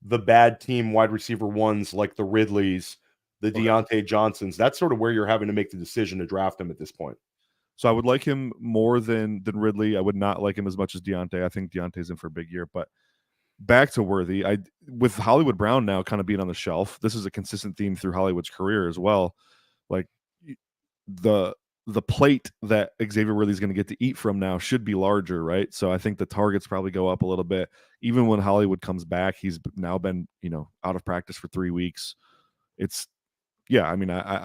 the bad team wide receiver ones like the Ridleys, the Deontay Johnsons. That's sort of where you're having to make the decision to draft him at this point. So I would like him more than Ridley. I would not like him as much as Deontay. I think Deontay's in for a big year. But back to Worthy, with Hollywood Brown now kind of being on the shelf, this is a consistent theme through Hollywood's career as well. Like the plate that Xavier Worthy is going to get to eat from now should be larger, right? So I think the targets probably go up a little bit. Even when Hollywood comes back, he's now been out of practice for 3 weeks. I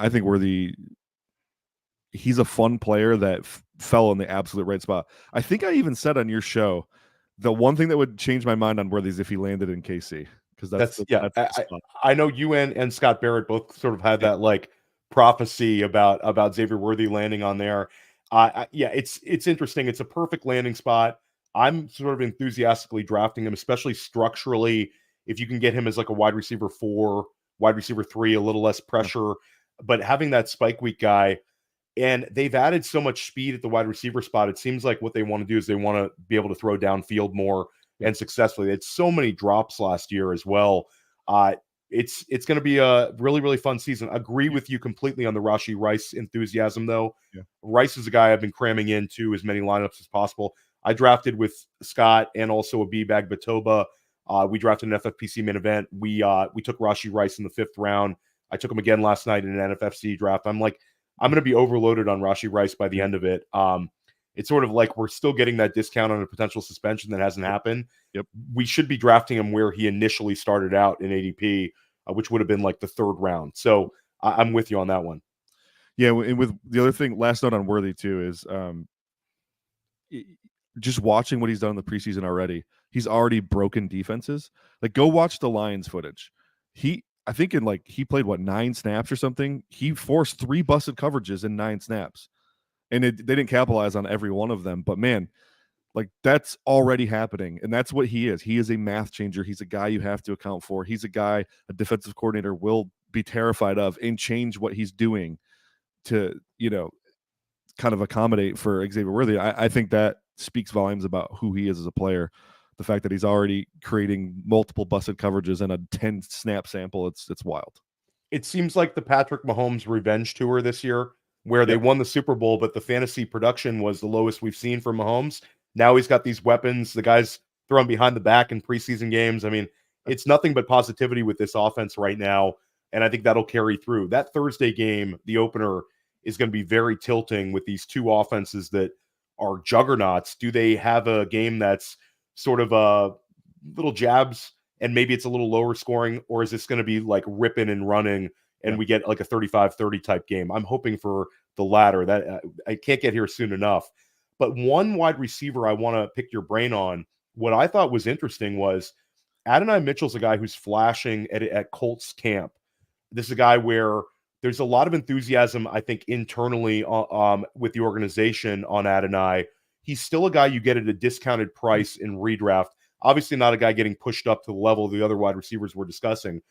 think Worthy. He's a fun player that fell in the absolute right spot. I think I even said on your show, the one thing that would change my mind on Worthy is if he landed in KC, because that's I know you and Scott Barrett both sort of had that like prophecy about Xavier Worthy landing on there. It's interesting. It's a perfect landing spot. I'm sort of enthusiastically drafting him, especially structurally. If you can get him as like a wide receiver 4, wide receiver 3, a little less pressure, but having that spike week guy. And they've added so much speed at the wide receiver spot. It seems like what they want to do is they want to be able to throw downfield more and successfully. It's so many drops last year as well. It's going to be a really, really fun season. Agree with you completely on the Rashee Rice enthusiasm, though. Yeah. Rice is a guy I've been cramming into as many lineups as possible. I drafted with Scott and also a B-Bag Batoba. We drafted an FFPC main event. We took Rashee Rice in the 5th round. I took him again last night in an NFFC draft. I'm going to be overloaded on Rashee Rice by the end of it. It's sort of like we're still getting that discount on a potential suspension that hasn't happened. Yep. We should be drafting him where he initially started out in ADP, which would have been like the 3rd round. So I'm with you on that one. Yeah, and with the other thing, last note on Worthy too is just watching what he's done in the preseason already. He's already broken defenses. Like, go watch the Lions footage. I think he played 9 snaps or something. He forced 3 busted coverages in 9 snaps, and they didn't capitalize on every one of them. But man, Like that's already happening. And that's what he is. He is a math changer. He's a guy you have to account for. He's a guy a defensive coordinator will be terrified of and change what he's doing to, kind of accommodate for Xavier Worthy. I think that speaks volumes about who he is as a player. The fact that he's already creating multiple busted coverages in a 10 snap sample, it's wild. It seems like the Patrick Mahomes revenge tour this year, where they won the Super Bowl, but the fantasy production was the lowest we've seen from Mahomes. Now he's got these weapons. The guy's throwing behind the back in preseason games. I mean, it's nothing but positivity with this offense right now, and I think that'll carry through. That Thursday game, the opener, is going to be very tilting with these two offenses that are juggernauts. Do they have a game that's sort of little jabs and maybe it's a little lower scoring, or is this going to be like ripping and running and we get like a 35-30 type game? I'm hoping for the latter. That I can't get here soon enough. But one wide receiver I want to pick your brain on, what I thought was interesting was Adonai Mitchell's a guy who's flashing at Colts camp. This is a guy where there's a lot of enthusiasm, I think, internally with the organization on Adonai. He's still a guy you get at a discounted price in redraft. Obviously not a guy getting pushed up to the level of the other wide receivers we're discussing.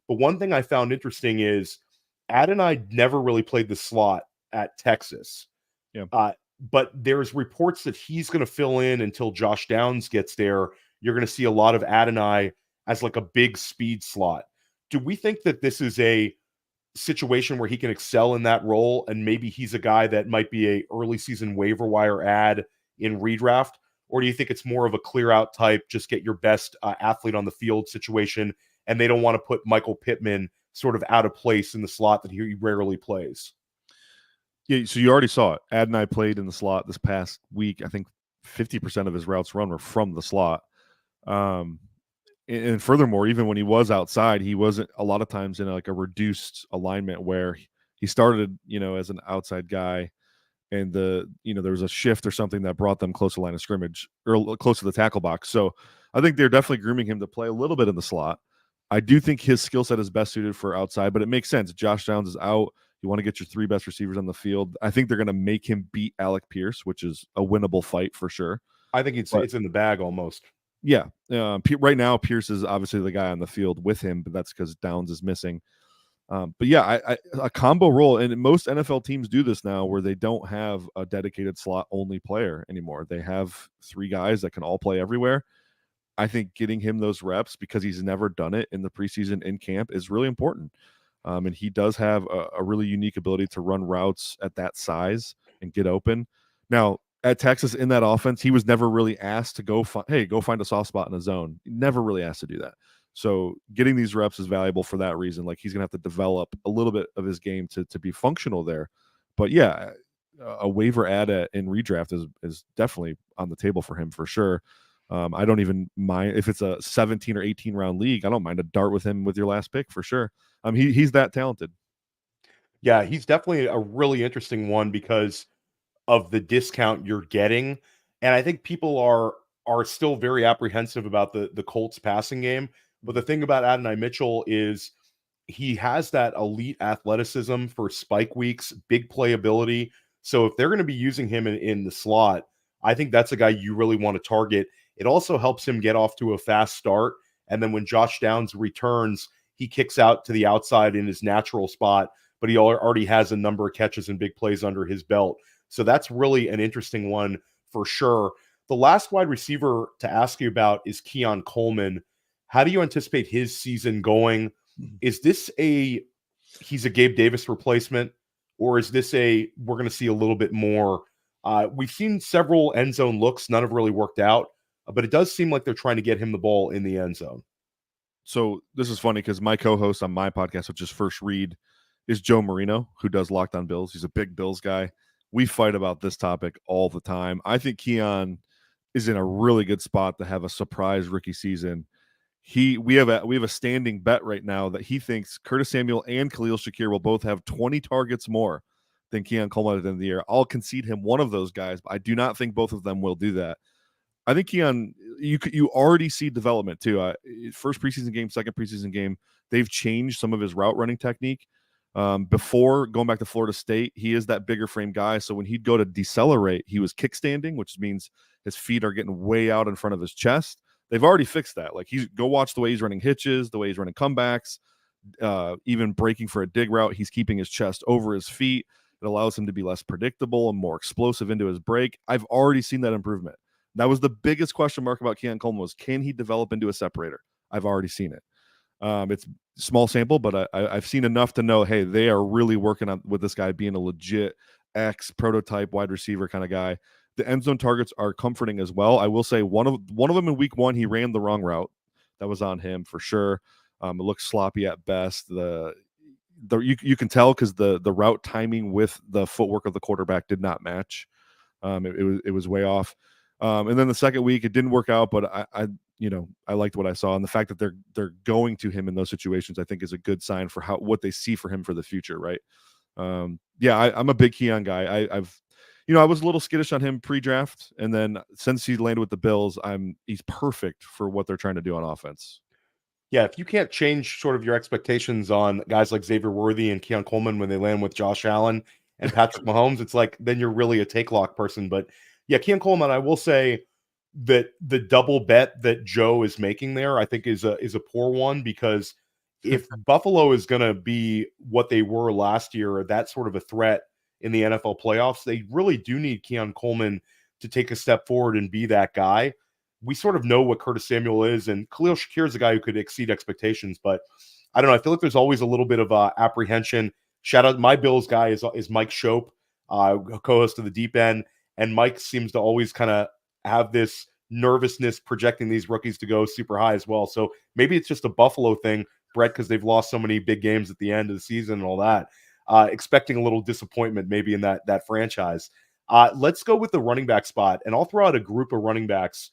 But one thing I found interesting is Adonai never really played the slot at Texas. Yeah. But there's reports that he's going to fill in until Josh Downs gets there. You're going to see a lot of Adonai as like a big speed slot. Do we think that this is a situation where he can excel in that role, and maybe he's a guy that might be a early season waiver wire ad in redraft? Or do you think it's more of a clear out type, just get your best athlete on the field situation, and they don't want to put Michael Pittman sort of out of place in the slot that he rarely plays? Yeah, so you already saw it. Adonai played in the slot this past week. I think 50% of his routes run were from the slot. And furthermore, even when he was outside, he wasn't a lot of times in a reduced alignment where he started, as an outside guy, and there was a shift or something that brought them close to the line of scrimmage or close to the tackle box. So I think they're definitely grooming him to play a little bit in the slot. I do think his skill set is best suited for outside, but it makes sense. Josh Downs is out. You want to get your three best receivers on the field. I think they're going to make him beat Alec Pierce, which is a winnable fight for sure. I think it's in the bag almost. Yeah. Right now, Pierce is obviously the guy on the field with him, but that's because Downs is missing. But yeah, a combo role, and most NFL teams do this now where they don't have a dedicated slot-only player anymore. They have three guys that can all play everywhere. I think getting him those reps, because he's never done it in the preseason in camp, is really important. And he does have a really unique ability to run routes at that size and get open. Now, at Texas in that offense, he was never really asked to go find a soft spot in a zone. Never really asked to do that. So getting these reps is valuable for that reason. Like, he's going to have to develop a little bit of his game to be functional there. But yeah, a waiver ad in redraft is definitely on the table for him for sure. I don't even mind if it's a 17 or 18 round league. I don't mind a dart with him with your last pick for sure. He's that talented. Yeah, he's definitely a really interesting one because of the discount you're getting. And I think people are still very apprehensive about the Colts passing game. But the thing about Adonai Mitchell is he has that elite athleticism for spike weeks, big playability. So if they're going to be using him in the slot, I think that's a guy you really want to target. It also helps him get off to a fast start. And then when Josh Downs returns, he kicks out to the outside in his natural spot, but he already has a number of catches and big plays under his belt. So that's really an interesting one for sure. The last wide receiver to ask you about is Keon Coleman. How do you anticipate his season going? Is this he's a Gabe Davis replacement, or is this we're going to see a little bit more? We've seen several end zone looks. None have really worked out, but it does seem like they're trying to get him the ball in the end zone. So this is funny because my co-host on my podcast, which is First Read, is Joe Marino, who does Locked On Bills. He's a big Bills guy. We fight about this topic all the time. I think Keon is in a really good spot to have a surprise rookie season. We have a standing bet right now that he thinks Curtis Samuel and Khalil Shakir will both have 20 targets more than Keon Coleman at the end of the year. I'll concede him one of those guys, but I do not think both of them will do that. I think Keon, you already see development too. First preseason game, second preseason game, they've changed some of his route running technique. Before going back to Florida State, he is that bigger frame guy. So when he'd go to decelerate, he was kickstanding, which means his feet are getting way out in front of his chest. They've already fixed that. Like, go watch the way he's running hitches, the way he's running comebacks, even breaking for a dig route. He's keeping his chest over his feet. It allows him to be less predictable and more explosive into his break. I've already seen that improvement. That was the biggest question mark about Keon Coleman, was, can he develop into a separator? I've already seen it. It's small sample, but I've seen enough to know, hey, they are really working on with this guy being a legit X prototype wide receiver kind of guy. The end zone targets are comforting as well. I will say one of them in week 1, he ran the wrong route. That was on him for sure. It looked sloppy at best. You can tell because the route timing with the footwork of the quarterback did not match. It was way off. And then the second week it didn't work out, but I liked what I saw, and the fact that they're going to him in those situations, I think, is a good sign for what they see for him for the future, right? I'm a big Keon guy. I was a little skittish on him pre-draft, and then since he landed with the Bills, he's perfect for what they're trying to do on offense. Yeah, if you can't change sort of your expectations on guys like Xavier Worthy and Keon Coleman when they land with Josh Allen and Patrick Mahomes, it's like then you're really a take lock person. But yeah, Keon Coleman, I will say that the double bet that Joe is making there, I think is a poor one, because if Buffalo is going to be what they were last year, that sort of a threat in the NFL playoffs, they really do need Keon Coleman to take a step forward and be that guy. We sort of know what Curtis Samuel is, and Khalil Shakir is a guy who could exceed expectations, but I don't know. I feel like there's always a little bit of apprehension. Shout out, my Bills guy is Mike Shope, co-host of the Deep End, and Mike seems to always kind of have this nervousness projecting these rookies to go super high as well. So maybe it's just a Buffalo thing, Brett, because they've lost so many big games at the end of the season and all that. Expecting a little disappointment maybe in that franchise. Let's go with the running back spot, and I'll throw out a group of running backs: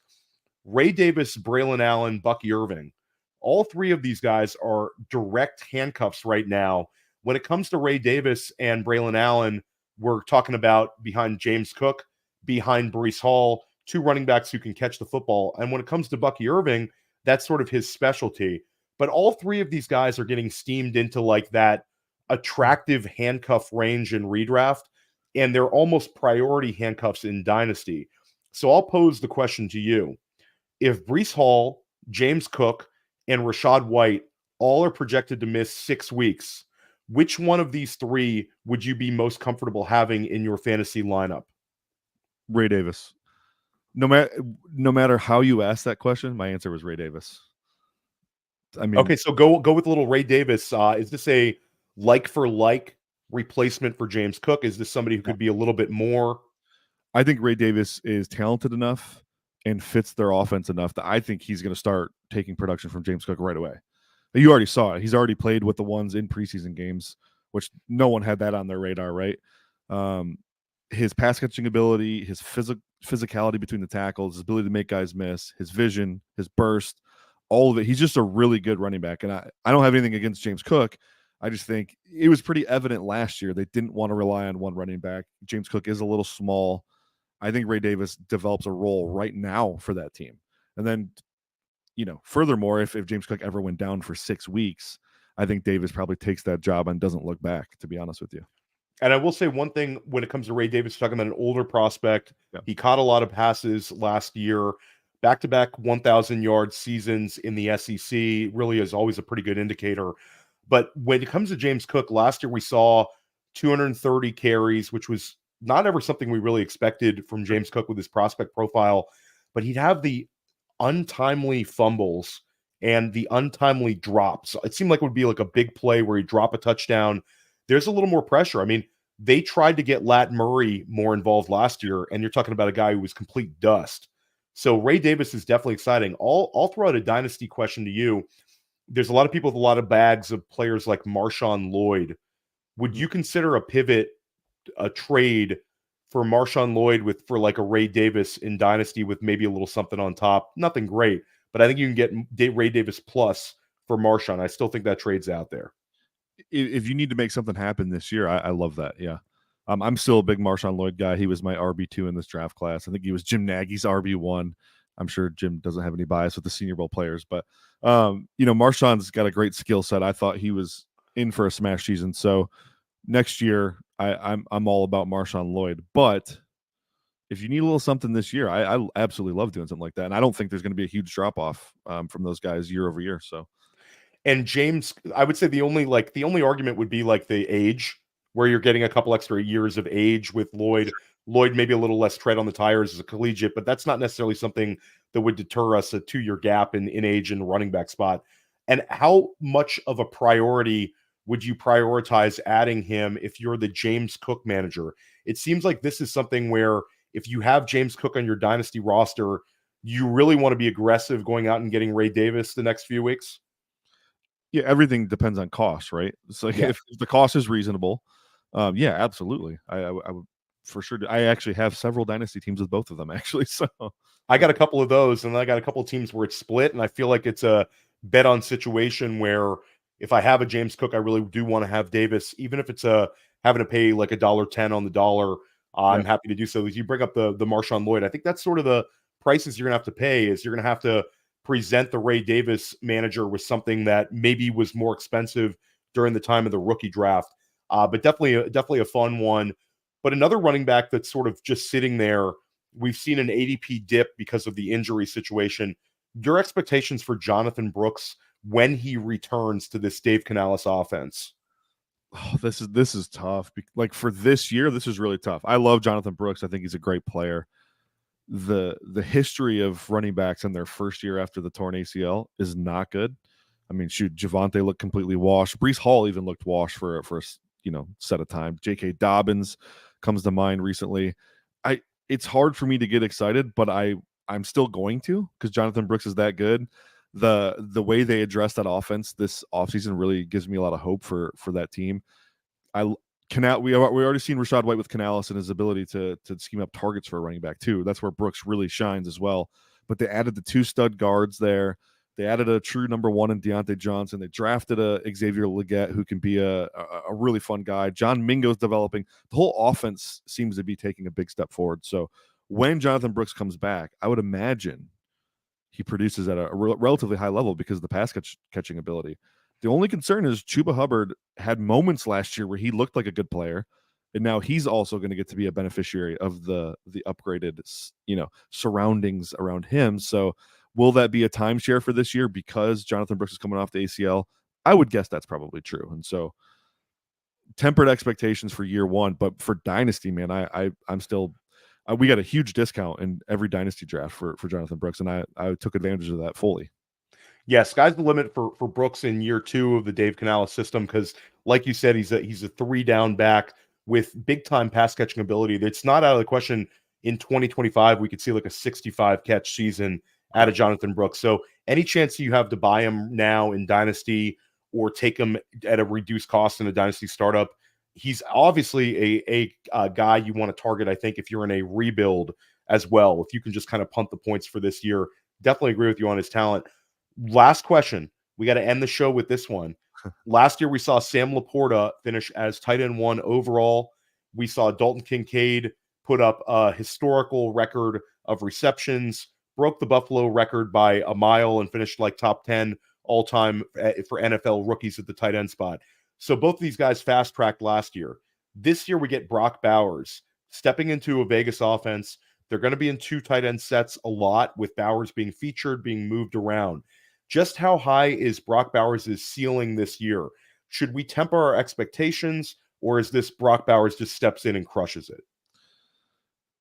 Ray Davis, Braylon Allen, Bucky Irving. All three of these guys are direct handcuffs right now. When it comes to Ray Davis and Braylon Allen, we're talking about behind James Cook, behind Breece Hall, two running backs who can catch the football. And when it comes to Bucky Irving, that's sort of his specialty. But all three of these guys are getting steamed into like that attractive handcuff range in redraft, and they're almost priority handcuffs in Dynasty. So I'll pose the question to you. If Breece Hall, James Cook, and Rachaad White all are projected to miss 6 weeks, which one of these three would you be most comfortable having in your fantasy lineup? Ray Davis. No matter how you ask that question, my answer was Ray Davis. I mean, okay, so go with a little Ray Davis. Is this a like for like replacement for James Cook? Is this somebody who could be a little bit more? I think Ray Davis is talented enough and fits their offense enough that I think he's going to start taking production from James Cook right away. You already saw it. He's already played with the ones in preseason games, which no one had that on their radar, right? His pass catching ability, his physicality between the tackles, his ability to make guys miss, his vision, his burst, all of it. He's just a really good running back. And I don't have anything against James Cook. I just think it was pretty evident last year they didn't want to rely on one running back. James Cook is a little small. I think Ray Davis develops a role right now for that team. And then, furthermore, if James Cook ever went down for 6 weeks, I think Davis probably takes that job and doesn't look back, to be honest with you. And I will say one thing when it comes to Ray Davis, talking about an older prospect. Yeah. He caught a lot of passes last year, back-to-back 1,000-yard seasons in the SEC, really is always a pretty good indicator. But when it comes to James Cook, last year we saw 230 carries, which was not ever something we really expected from James Cook with his prospect profile, but he'd have the untimely fumbles and the untimely drops. It seemed like it would be like a big play where he'd drop a touchdown. There's a little more pressure. I mean, they tried to get Lat Murray more involved last year, and you're talking about a guy who was complete dust. So Ray Davis is definitely exciting. I'll throw out a dynasty question to you. There's a lot of people with a lot of bags of players like Marshawn Lloyd. Would you consider a pivot, a trade for Marshawn Lloyd for like a Ray Davis in Dynasty with maybe a little something on top? Nothing great, but I think you can get Ray Davis plus for Marshawn. I still think that trade's out there. If you need to make something happen this year, I love that. Yeah. I'm still a big Marshawn Lloyd guy. He was my RB2 in this draft class. I think he was Jim Nagy's RB1. I'm sure Jim doesn't have any bias with the Senior Bowl players, but Marshawn's got a great skill set. I thought he was in for a smash season. So next year, I'm all about Marshawn Lloyd. But if you need a little something this year, I absolutely love doing something like that. And I don't think there's going to be a huge drop off from those guys year over year. So. And James, I would say the only argument would be like the age, where you're getting a couple extra years of age with Lloyd. Lloyd maybe a little less tread on the tires as a collegiate, but that's not necessarily something that would deter us, a 2-year gap in age in the running back spot. And how much of a priority would you prioritize adding him if you're the James Cook manager? It seems like this is something where if you have James Cook on your dynasty roster, you really want to be aggressive going out and getting Ray Davis the next few weeks. Yeah, everything depends on cost, right? So if the cost is reasonable, yeah, absolutely. I would for sure. I actually have several dynasty teams with both of them, actually. So I got a couple of those, and I got a couple of teams where it's split, and I feel like it's a bet on situation where if I have a James Cook, I really do want to have Davis, even if it's having to pay like $1.10 on the dollar. I'm happy to do so. As you bring up the Marshawn Lloyd, I think that's sort of the prices you're gonna have to pay. Is you're gonna have to present the Ray Davis manager with something that maybe was more expensive during the time of the rookie draft. But definitely a fun one. But another running back that's sort of just sitting there, we've seen an ADP dip because of the injury situation. Your expectations for Jonathon Brooks when he returns to this Dave Canales offense? Oh, this is tough. Like for this year, this is really tough. I love Jonathon Brooks. I think he's a great player. The history of running backs in their first year after the torn ACL is not good. I mean, shoot, Javonte looked completely washed. Breece Hall even looked washed for a set of time. J.K. Dobbins comes to mind recently. It's hard for me to get excited, but I'm still going to, because Jonathon Brooks is that good. The way they address that offense this offseason really gives me a lot of hope for that team. We already seen Rachaad White with Canales and his ability to scheme up targets for a running back too. That's where Brooks really shines as well. But they added the 2 stud guards there. They added a true number 1 in Deontay Johnson. They drafted a Xavier Leggett who can be a really fun guy. John Mingo's developing. The whole offense seems to be taking a big step forward. So when Jonathon Brooks comes back, I would imagine he produces at a relatively high level because of the pass catching ability. The only concern is Chuba Hubbard had moments last year where he looked like a good player, and now he's also going to get to be a beneficiary of the upgraded, surroundings around him. So will that be a timeshare for this year because Jonathon Brooks is coming off the ACL? I would guess that's probably true. And so tempered expectations for year one, but for Dynasty, man, I'm still we got a huge discount in every Dynasty draft for Jonathon Brooks, and I took advantage of that fully. Yeah, sky's the limit for Brooks in year 2 of the Dave Canales system because, like you said, he's a 3-down back with big-time pass-catching ability. It's not out of the question in 2025 we could see like a 65-catch season out of Jonathon Brooks. So any chance you have to buy him now in Dynasty or take him at a reduced cost in a Dynasty startup, he's obviously a guy you want to target, I think, if you're in a rebuild as well. If you can just kind of punt the points for this year, definitely agree with you on his talent. Last question. We got to end the show with this one. Last year, we saw Sam Laporta finish as tight end 1 overall. We saw Dalton Kincaid put up a historical record of receptions, broke the Buffalo record by a mile, and finished like top 10 all-time for NFL rookies at the tight end spot. So both of these guys fast-tracked last year. This year, we get Brock Bowers stepping into a Vegas offense. They're going to be in 2 tight end sets a lot, with Bowers being featured, being moved around. Just how high is Brock Bowers' ceiling this year? Should we temper our expectations, or is this Brock Bowers just steps in and crushes it?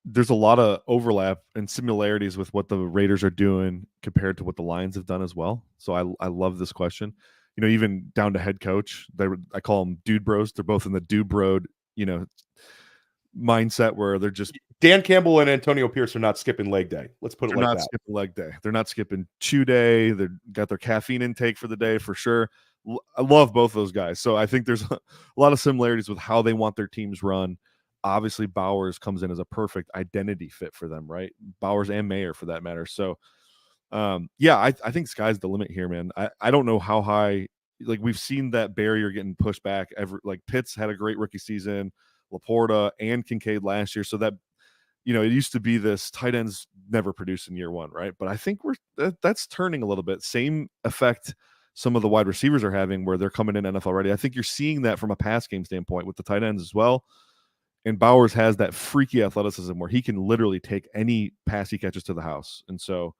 There's a lot of overlap and similarities with what the Raiders are doing compared to what the Lions have done as well. So I love this question. Even down to head coach, I call them dude bros. They're both in the dude bro, mindset where they're just Dan Campbell and Antonio Pierce are not skipping leg day. Let's put it like that. They're not skipping leg day. They're not skipping chew day. They've got their caffeine intake for the day for sure. I love both those guys. So I think there's a lot of similarities with how they want their teams run. Obviously, Bowers comes in as a perfect identity fit for them, right? Bowers and Maye for that matter. So, I think sky's the limit here, man. I don't know how high. Like we've seen that barrier getting pushed back. Pitts had a great rookie season, Laporta and Kincaid last year. So that it used to be this tight ends never produce in year one, right? But I think that's turning a little bit. Same effect some of the wide receivers are having where they're coming in NFL ready. I think you're seeing that from a pass game standpoint with the tight ends as well. And Bowers has that freaky athleticism where he can literally take any pass he catches to the house. And so,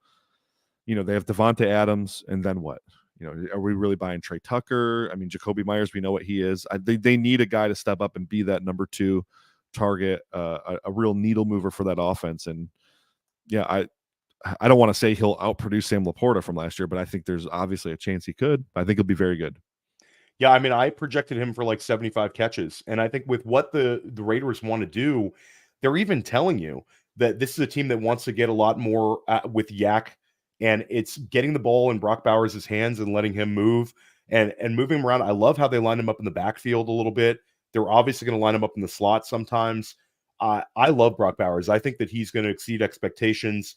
they have Devontae Adams, and then what? Are we really buying Trey Tucker? I mean, Jacoby Myers, we know what he is. They need a guy to step up and be that number 2 target, a real needle mover for that offense. And yeah, I don't want to say he'll outproduce Sam Laporta from last year, but I think there's obviously a chance he could. I think he'll be very good. Yeah, I mean, I projected him for like 75 catches. And I think with what the Raiders want to do, they're even telling you that this is a team that wants to get a lot more with Yak, and it's getting the ball in Brock Bowers' hands and letting him move and moving him around. I love how they line him up in the backfield a little bit. They're obviously going to line him up in the slot sometimes. I love Brock Bowers. I think that he's going to exceed expectations,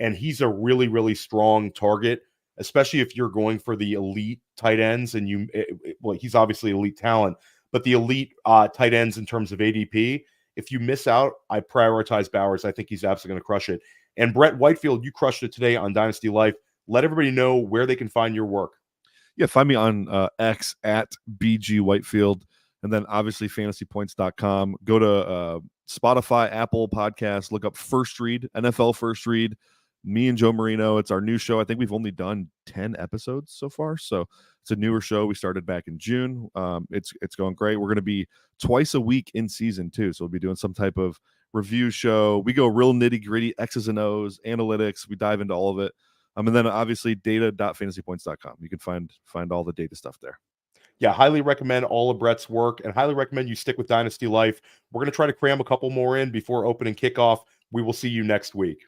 and he's a really, really strong target, especially if you're going for the elite tight ends. And he's obviously elite talent, but the elite tight ends in terms of ADP, if you miss out, I prioritize Bowers. I think he's absolutely going to crush it. And Brett Whitefield, you crushed it today on Dynasty Life. Let everybody know where they can find your work. Yeah, find me on X at BG Whitefield, and then obviously fantasypoints.com. Go to Spotify, Apple Podcasts, look up First Read, NFL First Read. Me and Joe Marino. It's our new show. I think we've only done 10 episodes so far. So it's a newer show. We started back in June. It's going great. We're going to be twice a week in season 2. So we'll be doing some type of review show. We go real nitty gritty, X's and O's, analytics. We dive into all of it. And then obviously data.fantasypoints.com. You can find all the data stuff there. Yeah, highly recommend all of Brett's work, and highly recommend you stick with Dynasty Life. We're going to try to cram a couple more in before opening kickoff. We will see you next week.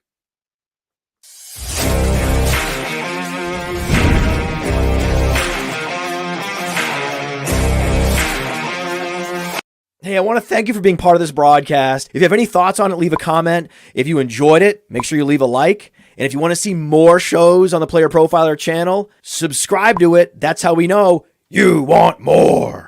Hey, I want to thank you for being part of this broadcast. If you have any thoughts on it, leave a comment. If you enjoyed it, make sure you leave a like. And if you want to see more shows on the Player Profiler channel, subscribe to it. That's how we know you want more.